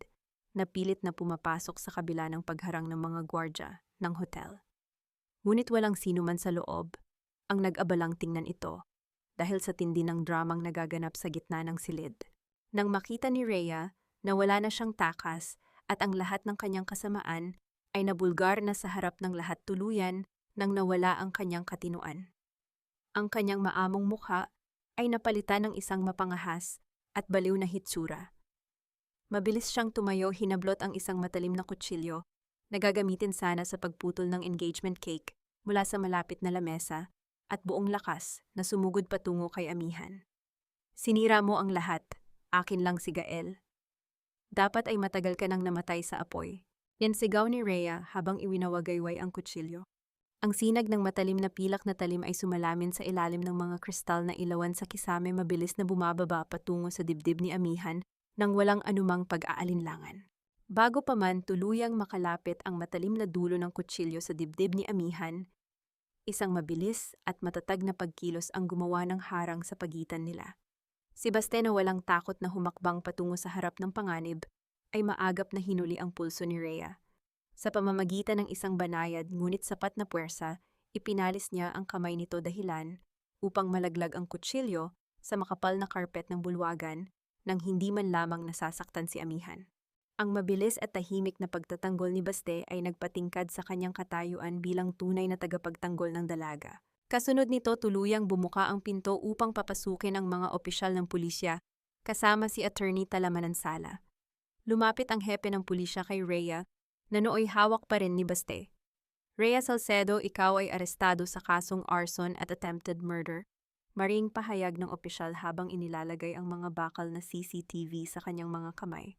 na pilit na pumapasok sa kabila ng pagharang ng mga gwardya ng hotel. Ngunit walang sino man sa loob ang nag-abalang tingnan ito dahil sa tindi ng dramang nagaganap sa gitna ng silid. Nang makita ni Rhea na wala na siyang takas at ang lahat ng kanyang kasamaan ay nabulgar na sa harap ng lahat, tuluyan nang nawala ang kanyang katinuan. Ang kanyang maamong mukha ay napalitan ng isang mapangahas at baliw na hitsura. Mabilis siyang tumayo, hinablot ang isang matalim na kutsilyo na gagamitin sana sa pagputol ng engagement cake mula sa malapit na lamesa at buong lakas na sumugod patungo kay Amihan. Sinira mo ang lahat, akin lang si Gael. Dapat ay matagal ka nang namatay sa apoy. Yan sigaw ni Rhea habang iwinawagayway ang kutsilyo. Ang sinag ng matalim na pilak na talim ay sumalamin sa ilalim ng mga kristal na ilawan sa kisame, mabilis na bumababa patungo sa dibdib ni Amihan nang walang anumang pag-aalinlangan. Bago pa man tuluyang makalapit ang matalim na dulo ng kutsilyo sa dibdib ni Amihan, isang mabilis at matatag na pagkilos ang gumawa ng harang sa pagitan nila. Si Baste, na walang takot na humakbang patungo sa harap ng panganib, ay maagap na hinuli ang pulso ni Rhea. Sa pamamagitan ng isang banayad ngunit sapat na puwersa, ipinalis niya ang kamay nito dahilan upang malaglag ang kutsilyo sa makapal na karpet ng bulwagan nang hindi man lamang nasasaktan si Amihan. Ang mabilis at tahimik na pagtatanggol ni Baste ay nagpatingkad sa kanyang katayuan bilang tunay na tagapagtanggol ng dalaga. Kasunod nito tuluyang bumuka ang pinto upang papasukin ang mga opisyal ng pulisya, kasama si Attorney Talamanansala. Lumapit ang hepe ng pulisya kay Rhea, na nooy hawak pa rin ni Baste. Rhea Salcedo, ikaw ay arestado sa kasong arson at attempted murder. Maring pahayag ng opisyal habang inilalagay ang mga bakal na CCTV sa kanyang mga kamay.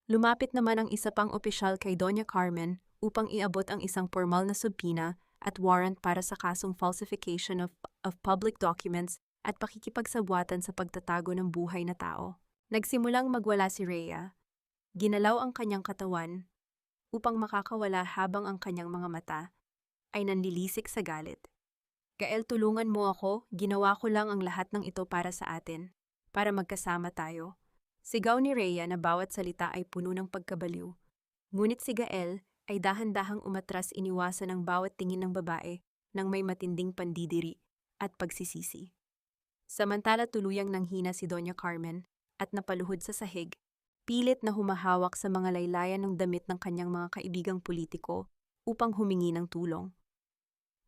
Lumapit naman ang isa pang opisyal kay Doña Carmen upang iabot ang isang formal na subpoena at warrant para sa kasong falsification of public documents at pakikipagsabwatan sa pagtatago ng buhay na tao. Nagsimulang magwala si Rhea. Ginalaw ang kanyang katawan upang makakawala habang ang kanyang mga mata ay nanlilisik sa galit. Gael, tulungan mo ako, ginawa ko lang ang lahat ng ito para sa atin, para magkasama tayo. Sigaw ni Rhea na bawat salita ay puno ng pagkabaliw. Ngunit si Gael ay dahan-dahang umatras, iniwasan ang bawat tingin ng babae nang may matinding pandidiri at pagsisisi. Samantala tuluyang nanghina si Doña Carmen at napaluhod sa sahig, pilit na humahawak sa mga laylayan ng damit ng kanyang mga kaibigang politiko upang humingi ng tulong.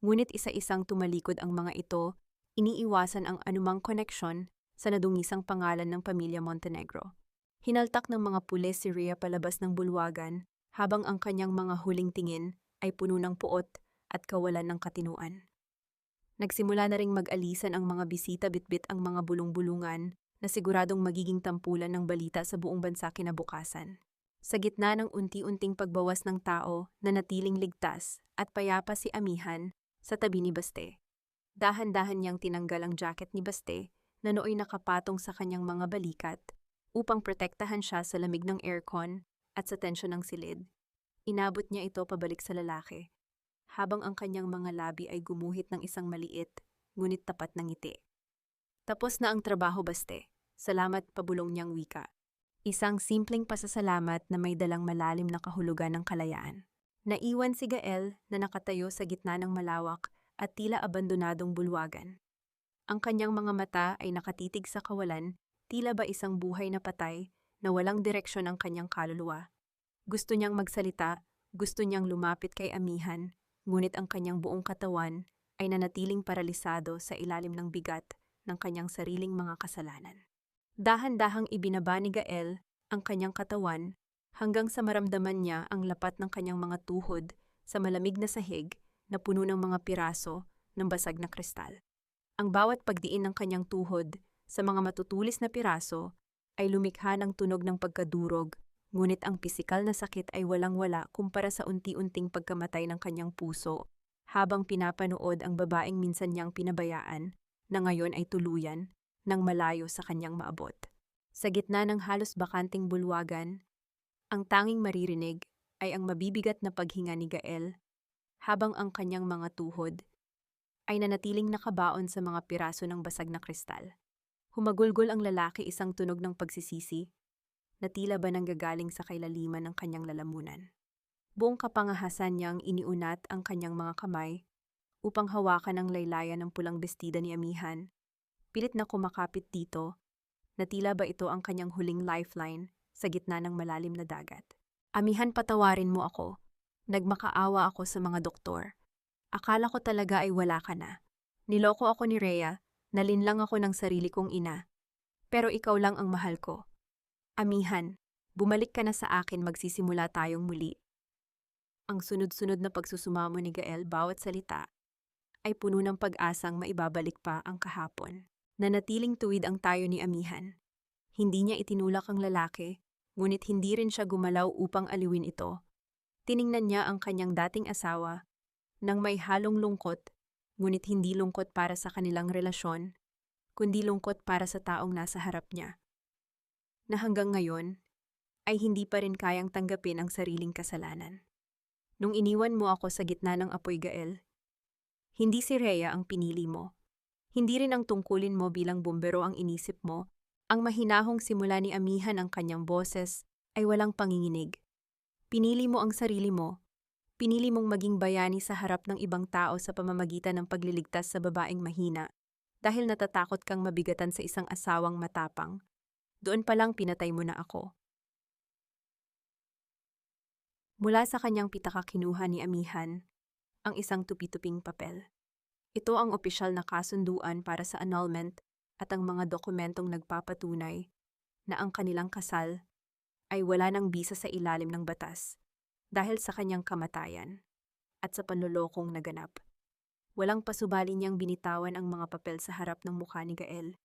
Ngunit isa-isang tumalikod ang mga ito, iniiwasan ang anumang koneksyon sa nadungisang pangalan ng pamilya Montenegro. Hinaltak ng mga pulis si Rhea palabas ng bulwagan habang ang kanyang mga huling tingin ay puno ng puot at kawalan ng katinuan. Nagsimula na ring mag-alisan ang mga bisita, bitbit ang mga bulong-bulungan na siguradong magiging tampulan ng balita sa buong bansa kinabukasan. Sa gitna ng unti-unting pagbawas ng tao, nanatiling ligtas at payapa si Amihan sa tabi ni Baste. Dahan-dahan niyang tinanggal ang jacket ni Baste na nooy nakapatong sa kanyang mga balikat upang protektahan siya sa lamig ng aircon at sa tensyon ng silid. Inabot niya ito pabalik sa lalaki, habang ang kanyang mga labi ay gumuhit ng isang maliit, ngunit tapat na ngiti. Tapos na ang trabaho, Baste. Salamat, pabulong niyang wika. Isang simpleng pasasalamat na may dalang malalim na kahulugan ng kalayaan. Naiwan si Gael na nakatayo sa gitna ng malawak at tila abandonadong bulwagan. Ang kanyang mga mata ay nakatitig sa kawalan, tila ba isang buhay na patay na walang direksyon ang kanyang kaluluwa. Gusto niyang magsalita, gusto niyang lumapit kay Amihan, ngunit ang kanyang buong katawan ay nanatiling paralisado sa ilalim ng bigat ng kanyang sariling mga kasalanan. Dahan-dahang ibinaba ni Gael ang kanyang katawan hanggang sa maramdaman niya ang lapat ng kanyang mga tuhod sa malamig na sahig na puno ng mga piraso ng basag na kristal. Ang bawat pagdiin ng kanyang tuhod sa mga matutulis na piraso ay lumikha ng tunog ng pagkadurog, ngunit ang pisikal na sakit ay walang-wala kumpara sa unti-unting pagkamatay ng kanyang puso habang pinapanood ang babaeng minsan niyang pinabayaan na ngayon ay tuluyan nang malayo sa kanyang maabot. Sa gitna ng halos bakanting bulwagan, ang tanging maririnig ay ang mabibigat na paghinga ni Gael habang ang kanyang mga tuhod ay nanatiling nakabaon sa mga piraso ng basag na kristal. Humagulgol ang lalaki, isang tunog ng pagsisisi na tila ba nanggagaling sa kailaliman ng kanyang lalamunan. Buong kapangahasan niyang iniunat ang kanyang mga kamay upang hawakan ang laylayan ng pulang bestida ni Amihan. Pilit na kumakapit dito na tila ba ito ang kanyang huling lifeline sa gitna ng malalim na dagat. Amihan, patawarin mo ako. Nagmakaawa ako sa mga doktor. Akala ko talaga ay wala ka na. Niloko ako ni Rhea, nalinlang ako ng sarili kong ina. Pero ikaw lang ang mahal ko. Amihan, bumalik ka na sa akin, magsisimula tayong muli. Ang sunod-sunod na pagsusumamo ni Gael, bawat salita, ay puno ng pag-asang maibabalik pa ang kahapon. Nanatiling tuwid ang tayo ni Amihan. Hindi niya itinulak ang lalaki, ngunit hindi rin siya gumalaw upang aliwin ito. Tiningnan niya ang kanyang dating asawa nang may halong lungkot, ngunit hindi lungkot para sa kanilang relasyon, kundi lungkot para sa taong nasa harap niya, na hanggang ngayon ay hindi pa rin kayang tanggapin ang sariling kasalanan. Nung iniwan mo ako sa gitna ng apoy, Gael, hindi si Rhea ang pinili mo. Hindi rin ang tungkulin mo bilang bumbero ang inisip mo. Ang mahinahong simula ni Amihan, ang kanyang boses ay walang panginginig. Pinili mo ang sarili mo. Pinili mong maging bayani sa harap ng ibang tao sa pamamagitan ng pagliligtas sa babaeng mahina dahil natatakot kang mabigatan sa isang asawang matapang Doon pa lang pinatay mo na ako. Mula sa kanyang pitaka kinuha ni Amihan ang isang tupi-tuping papel. Ito ang opisyal na kasunduan para sa annulment at ang mga dokumentong nagpapatunay na ang kanilang kasal ay wala ng bisa sa ilalim ng batas dahil sa kanyang kamatayan at sa panlolokong naganap. Walang pasubali niyang binitawan ang mga papel sa harap ng mukha ni Gael.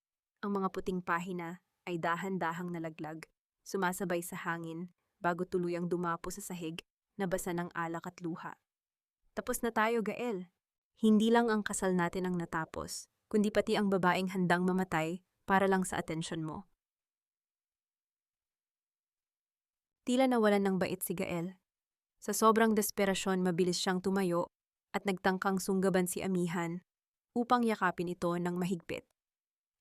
Ang mga puting pahina ay dahan-dahang nalaglag, sumasabay sa hangin bago tuluyang dumapo sa sahig na basa ng alak at luha. Tapos na tayo, Gael. Hindi lang ang kasal natin ang natapos, kundi pati ang babaeng handang mamatay para lang sa atensyon mo. Tila nawalan ng bait si Gael. Sa sobrang desperasyon, mabilis siyang tumayo at nagtangkang sunggaban si Amihan upang yakapin ito ng mahigpit.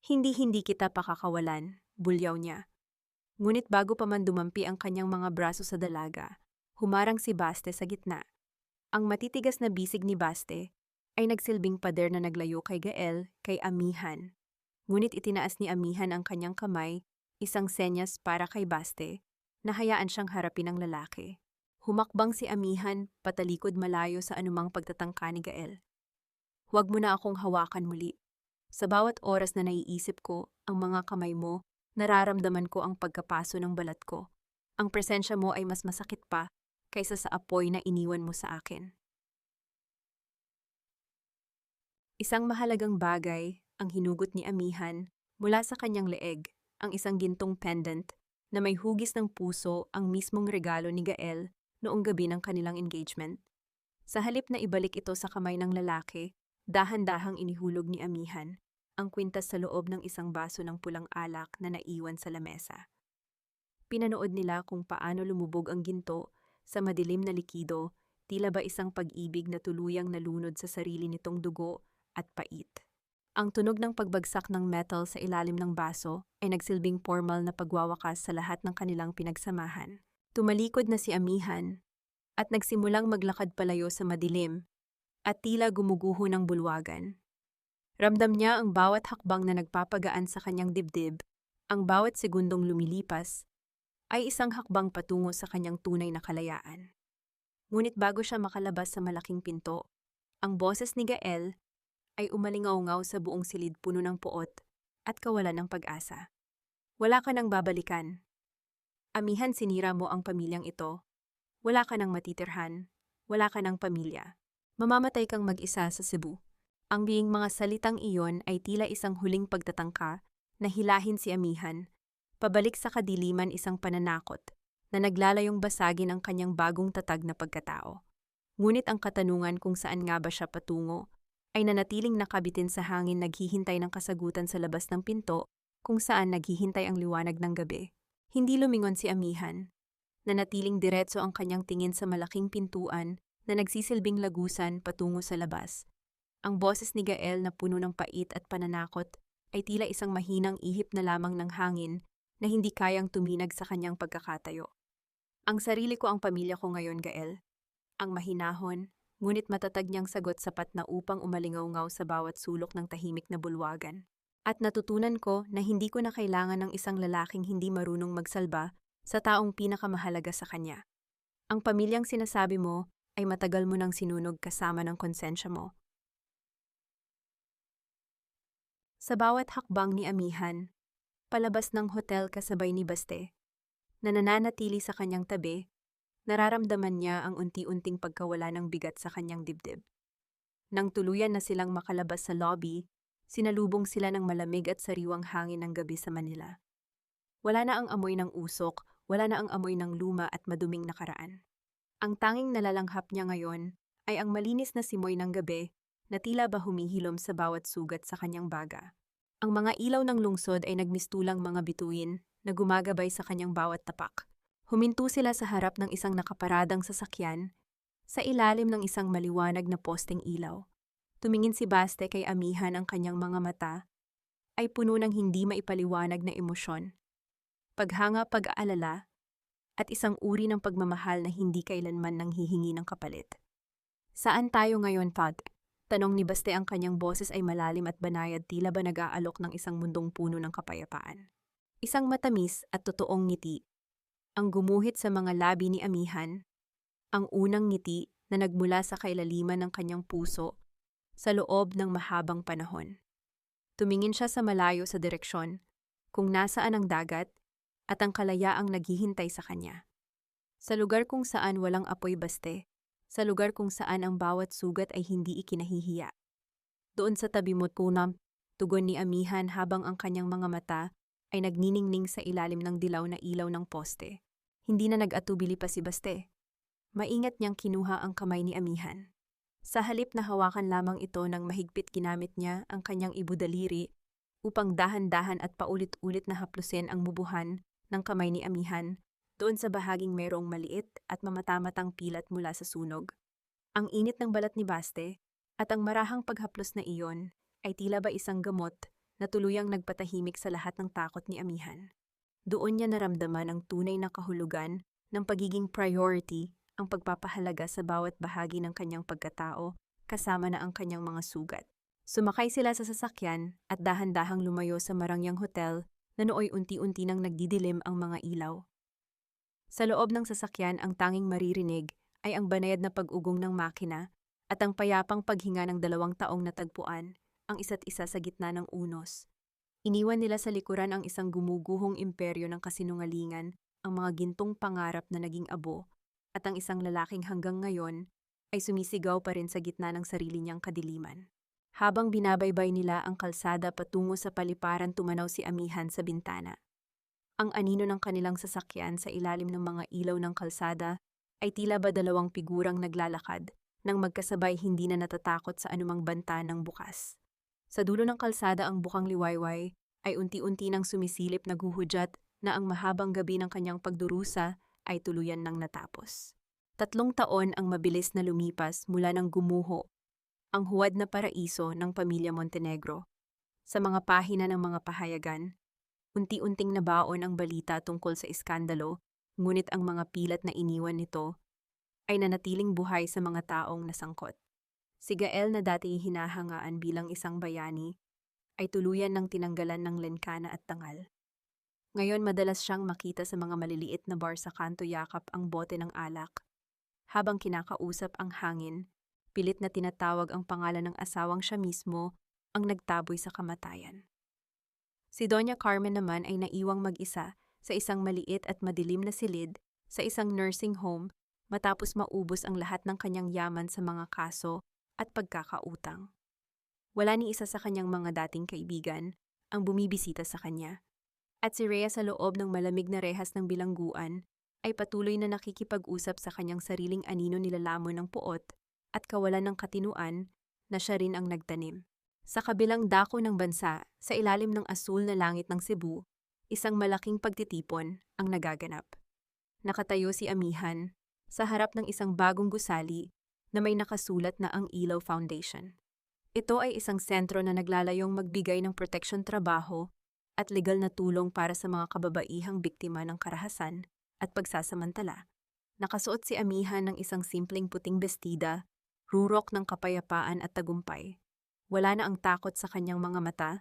Hindi kita pakakawalan, bulyaw niya. Ngunit bago pa man dumampi ang kanyang mga braso sa dalaga, humarang si Baste sa gitna. Ang matitigas na bisig ni Baste ay nagsilbing pader na naglayo kay Gael kay Amihan. Ngunit itinaas ni Amihan ang kanyang kamay, isang senyas para kay Baste, na hayaan siyang harapin ang lalaki. Humakbang si Amihan patalikod malayo sa anumang pagtatangka ni Gael. Huwag mo na akong hawakan muli. Sa bawat oras na naiisip ko ang mga kamay mo, nararamdaman ko ang pagkapaso ng balat ko. Ang presensya mo ay mas masakit pa kaysa sa apoy na iniwan mo sa akin. Isang mahalagang bagay ang hinugot ni Amihan mula sa kanyang leeg, ang isang gintong pendant na may hugis ng puso, ang mismong regalo ni Gael noong gabi ng kanilang engagement. Sa halip na ibalik ito sa kamay ng lalaki, dahan-dahang inihulog ni Amihan ang kwintas sa loob ng isang baso ng pulang alak na naiwan sa lamesa. Pinanood nila kung paano lumubog ang ginto sa madilim na likido, tila ba isang pag-ibig na tuluyang nalunod sa sarili nitong dugo at pait. Ang tunog ng pagbagsak ng metal sa ilalim ng baso ay nagsilbing formal na pagwawakas sa lahat ng kanilang pinagsamahan. Tumalikod na si Amihan at nagsimulang maglakad palayo sa madilim at tila gumuguho ng bulwagan. Ramdam niya ang bawat hakbang na nagpapagaan sa kanyang dibdib, ang bawat segundong lumilipas ay isang hakbang patungo sa kanyang tunay na kalayaan. Ngunit bago siya makalabas sa malaking pinto, ang boses ni Gael ay umalingaw-ngaw sa buong silid puno ng puot at kawalan ng pag-asa. Wala ka nang babalikan. Amihan, sinira mo ang pamilyang ito. Wala ka nang matitirhan. Wala ka nang pamilya. Mamamatay kang mag-isa sa Cebu. Ang biying mga salitang iyon ay tila isang huling pagtatangka na hilahin si Amihan, pabalik sa kadiliman, isang pananakot na naglalayong basagin ang kanyang bagong tatag na pagkatao. Ngunit ang katanungan kung saan nga ba siya patungo ay nanatiling nakabitin sa hangin, naghihintay ng kasagutan sa labas ng pinto kung saan naghihintay ang liwanag ng gabi. Hindi lumingon si Amihan. Nanatiling diretso ang kanyang tingin sa malaking pintuan na nagsisilbing lagusan patungo sa labas. Ang boses ni Gael na puno ng pait at pananakot ay tila isang mahinang ihip na lamang ng hangin na hindi kayang tuminag sa kanyang pagkakatayo. Ang sarili ko, ang pamilya ko ngayon, Gael. Ang mahinahon, ngunit matatag niyang sagot sapat na upang umalingaw-ngaw sa bawat sulok ng tahimik na bulwagan. At natutunan ko na hindi ko na kailangan ng isang lalaking hindi marunong magsalba sa taong pinakamahalaga sa kanya. Ang pamilyang sinasabi mo ay matagal mo nang sinunog kasama ng konsensya mo. Sa bawat hakbang ni Amihan, palabas ng hotel kasabay ni Baste, na nananatili sa kanyang tabi, nararamdaman niya ang unti-unting pagkawala ng bigat sa kanyang dibdib. Nang tuluyan na silang makalabas sa lobby, sinalubong sila ng malamig at sariwang hangin ng gabi sa Manila. Wala na ang amoy ng usok, wala na ang amoy ng luma at maduming nakaraan. Ang tanging nalalanghap niya ngayon ay ang malinis na simoy ng gabi na tila ba humihilom sa bawat sugat sa kanyang baga. Ang mga ilaw ng lungsod ay nagmistulang mga bituin na gumagabay sa kanyang bawat tapak. Huminto sila sa harap ng isang nakaparadang sasakyan sa ilalim ng isang maliwanag na posteng ilaw. Tumingin si Baste kay Amihan, ang kanyang mga mata ay puno ng hindi maipaliwanag na emosyon, paghanga, pag-aalala, at isang uri ng pagmamahal na hindi kailanman nang hihingi ng kapalit. Saan tayo ngayon, Pag? Tanong ni Baste, ang kanyang boses ay malalim at banayad, tila ba nag-aalok ng isang mundong puno ng kapayapaan. Isang matamis at totoong ngiti. Ang gumuhit sa mga labi ni Amihan, ang unang ngiti na nagmula sa kailaliman ng kanyang puso sa loob ng mahabang panahon. Tumingin siya sa malayo sa direksyon, kung nasaan ang dagat at ang kalayaang naghihintay sa kanya. Sa lugar kung saan walang apoy baste, sa lugar kung saan ang bawat sugat ay hindi ikinahihiya. Doon sa tabi mo kunam, tugon ni Amihan habang ang kanyang mga mata ay nagniningning sa ilalim ng dilaw na ilaw ng poste. Hindi na nag-atubili pa si Baste. Maingat niyang kinuha ang kamay ni Amihan. Sa halip na hawakan lamang ito nang mahigpit ginamit niya ang kanyang ibudaliri upang dahan-dahan at paulit-ulit na haplusin ang mubuhan ng kamay ni Amihan doon sa bahaging mayroong maliit at mamatamatang pilat mula sa sunog. Ang init ng balat ni Baste at ang marahang paghaplos na iyon ay tila ba isang gamot na tuluyang nagpatahimik sa lahat ng takot ni Amihan. Doon niya naramdaman ang tunay na kahulugan ng pagiging priority, ang pagpapahalaga sa bawat bahagi ng kanyang pagkatao, kasama na ang kanyang mga sugat. Sumakay sila sa sasakyan at dahan-dahang lumayo sa Marangyang Hotel na nooy unti-unti nang nagdidilim ang mga ilaw. Sa loob ng sasakyan, ang tanging maririnig ay ang banayad na pag-ugong ng makina at ang payapang paghinga ng 2 taong natagpuan ang isa't isa sa gitna ng unos. Iniwan nila sa likuran ang isang gumuguhong imperyo ng kasinungalingan, ang mga gintong pangarap na naging abo, at ang isang lalaking hanggang ngayon ay sumisigaw pa rin sa gitna ng sarili niyang kadiliman. Habang binabaybay nila ang kalsada patungo sa paliparan, tumanaw si Amihan sa bintana. Ang anino ng kanilang sasakyan sa ilalim ng mga ilaw ng kalsada ay tila ba 2 figurang naglalakad nang magkasabay, hindi na natatakot sa anumang banta ng bukas. Sa dulo ng kalsada, ang bukang liwayway ay unti-unti nang sumisilip, naghuhudyat na ang mahabang gabi ng kanyang pagdurusa ay tuluyan nang natapos. 3 taon ang mabilis na lumipas mula nang gumuho ang huwad na paraiso ng pamilya Montenegro. Sa mga pahina ng mga pahayagan, unti-unting nabaon ang balita tungkol sa iskandalo, ngunit ang mga pilat na iniwan nito ay nanatiling buhay sa mga taong nasangkot. Si Gael, na dati hinahangaan bilang isang bayani, ay tuluyan ng tinanggalan ng lenkana at tangal. Ngayon madalas siyang makita sa mga maliliit na bar sa kanto, yakap ang bote ng alak. Habang kinakausap ang hangin, pilit na tinatawag ang pangalan ng asawang siya mismo ang nagtaboy sa kamatayan. Si Doña Carmen naman ay naiwang mag-isa sa isang maliit at madilim na silid sa isang nursing home matapos maubos ang lahat ng kanyang yaman sa mga kaso at pagkakautang. Wala ni isa sa kanyang mga dating kaibigan ang bumibisita sa kanya. At si Rhea, sa loob ng malamig na rehas ng bilangguan, ay patuloy na nakikipag-usap sa kanyang sariling anino, nilalamon ng puot at kawalan ng katinuan na siya rin ang nagtanim. Sa kabilang dako ng bansa, sa ilalim ng asul na langit ng Cebu, isang malaking pagtitipon ang nagaganap. Nakatayo si Amihan sa harap ng isang bagong gusali na may nakasulat na ang Ilaw Foundation. Ito ay isang sentro na naglalayong magbigay ng proteksyon, trabaho at legal na tulong para sa mga kababaihang biktima ng karahasan at pagsasamantala. Nakasuot si Amihan ng isang simpleng puting bestida, rurok ng kapayapaan at tagumpay. Wala na ang takot sa kanyang mga mata,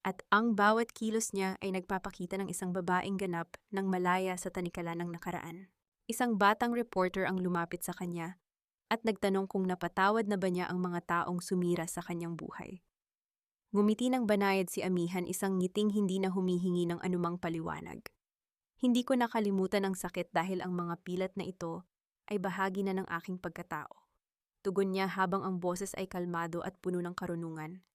at ang bawat kilos niya ay nagpapakita ng isang babaeng ganap ng malaya sa tanikala ng nakaraan. Isang batang reporter ang lumapit sa kanya at nagtanong kung napatawad na ba niya ang mga taong sumira sa kanyang buhay. Ngumiti ng banayad si Amihan, isang ngiting hindi na humihingi ng anumang paliwanag. Hindi ko nakalimutan ang sakit dahil ang mga pilat na ito ay bahagi na ng aking pagkatao. Tugon niya habang ang boses ay kalmado at puno ng karunungan.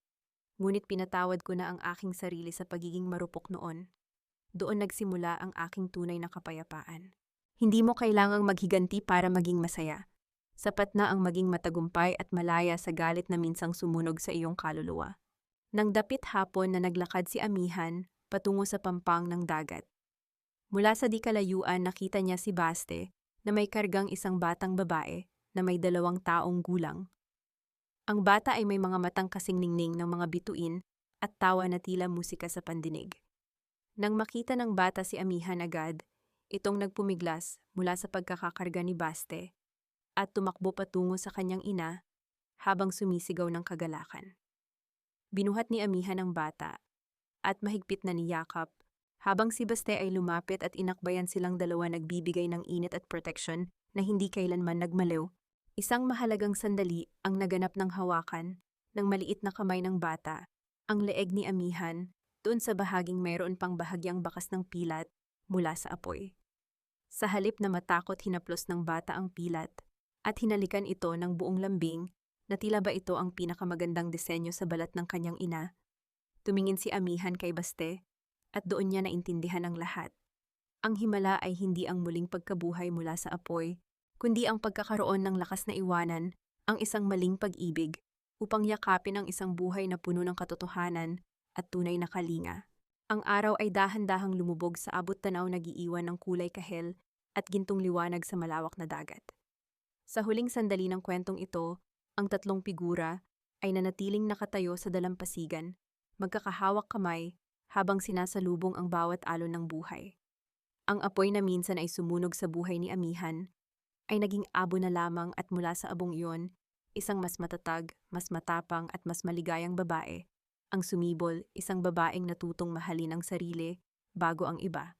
Ngunit pinatawad ko na ang aking sarili sa pagiging marupok noon. Doon nagsimula ang aking tunay na kapayapaan. Hindi mo kailangang maghiganti para maging masaya. Sapat na ang maging matagumpay at malaya sa galit na minsang sumunog sa iyong kaluluwa. Nang dapit hapon na naglakad si Amihan patungo sa pampang ng dagat. Mula sa di kalayuan, nakita niya si Baste na may kargang isang batang babae na may 2 taong gulang. Ang bata ay may mga matang kasing ningning ng mga bituin at tawa na tila musika sa pandinig. Nang makita ng bata si Amihan, agad itong nagpumiglas mula sa pagkakakarga ni Baste at tumakbo patungo sa kanyang ina habang sumisigaw ng kagalakan. Binuhat ni Amihan ang bata at mahigpit na niyakap Habang si Baste ay lumapit at inakbayan silang dalawa nagbibigay ng init at protection na hindi kailanman nagmaliw, isang mahalagang sandali ang naganap ng hawakan ng maliit na kamay ng bata, ang leeg ni Amihan, doon sa bahaging mayroon pang bahagyang bakas ng pilat mula sa apoy. Sa halip na matakot hinaplos ng bata ang pilat at hinalikan ito ng buong lambing na tila ba ito ang pinakamagandang disenyo sa balat ng kanyang ina, tumingin si Amihan kay Baste at doon niya naintindihan ang lahat. Ang himala ay hindi ang muling pagkabuhay mula sa apoy, kundi ang pagkakaroon ng lakas na iwanan ang isang maling pag-ibig upang yakapin ang isang buhay na puno ng katotohanan at tunay na kalinga. Ang araw ay dahan-dahang lumubog sa abot-tanaw nag-iiwan ng kulay kahel at gintong liwanag sa malawak na dagat. Sa huling sandali ng kwentong ito, ang tatlong figura ay nanatiling nakatayo sa dalampasigan, magkakahawak kamay habang sinasalubong ang bawat alon ng buhay. Ang apoy na minsan ay sumunog sa buhay ni Amihan ay naging abo na lamang at mula sa abong iyon, isang mas matatag, mas matapang at mas maligayang babae ang sumibol, isang babaeng natutong mahalin ang sarili bago ang iba.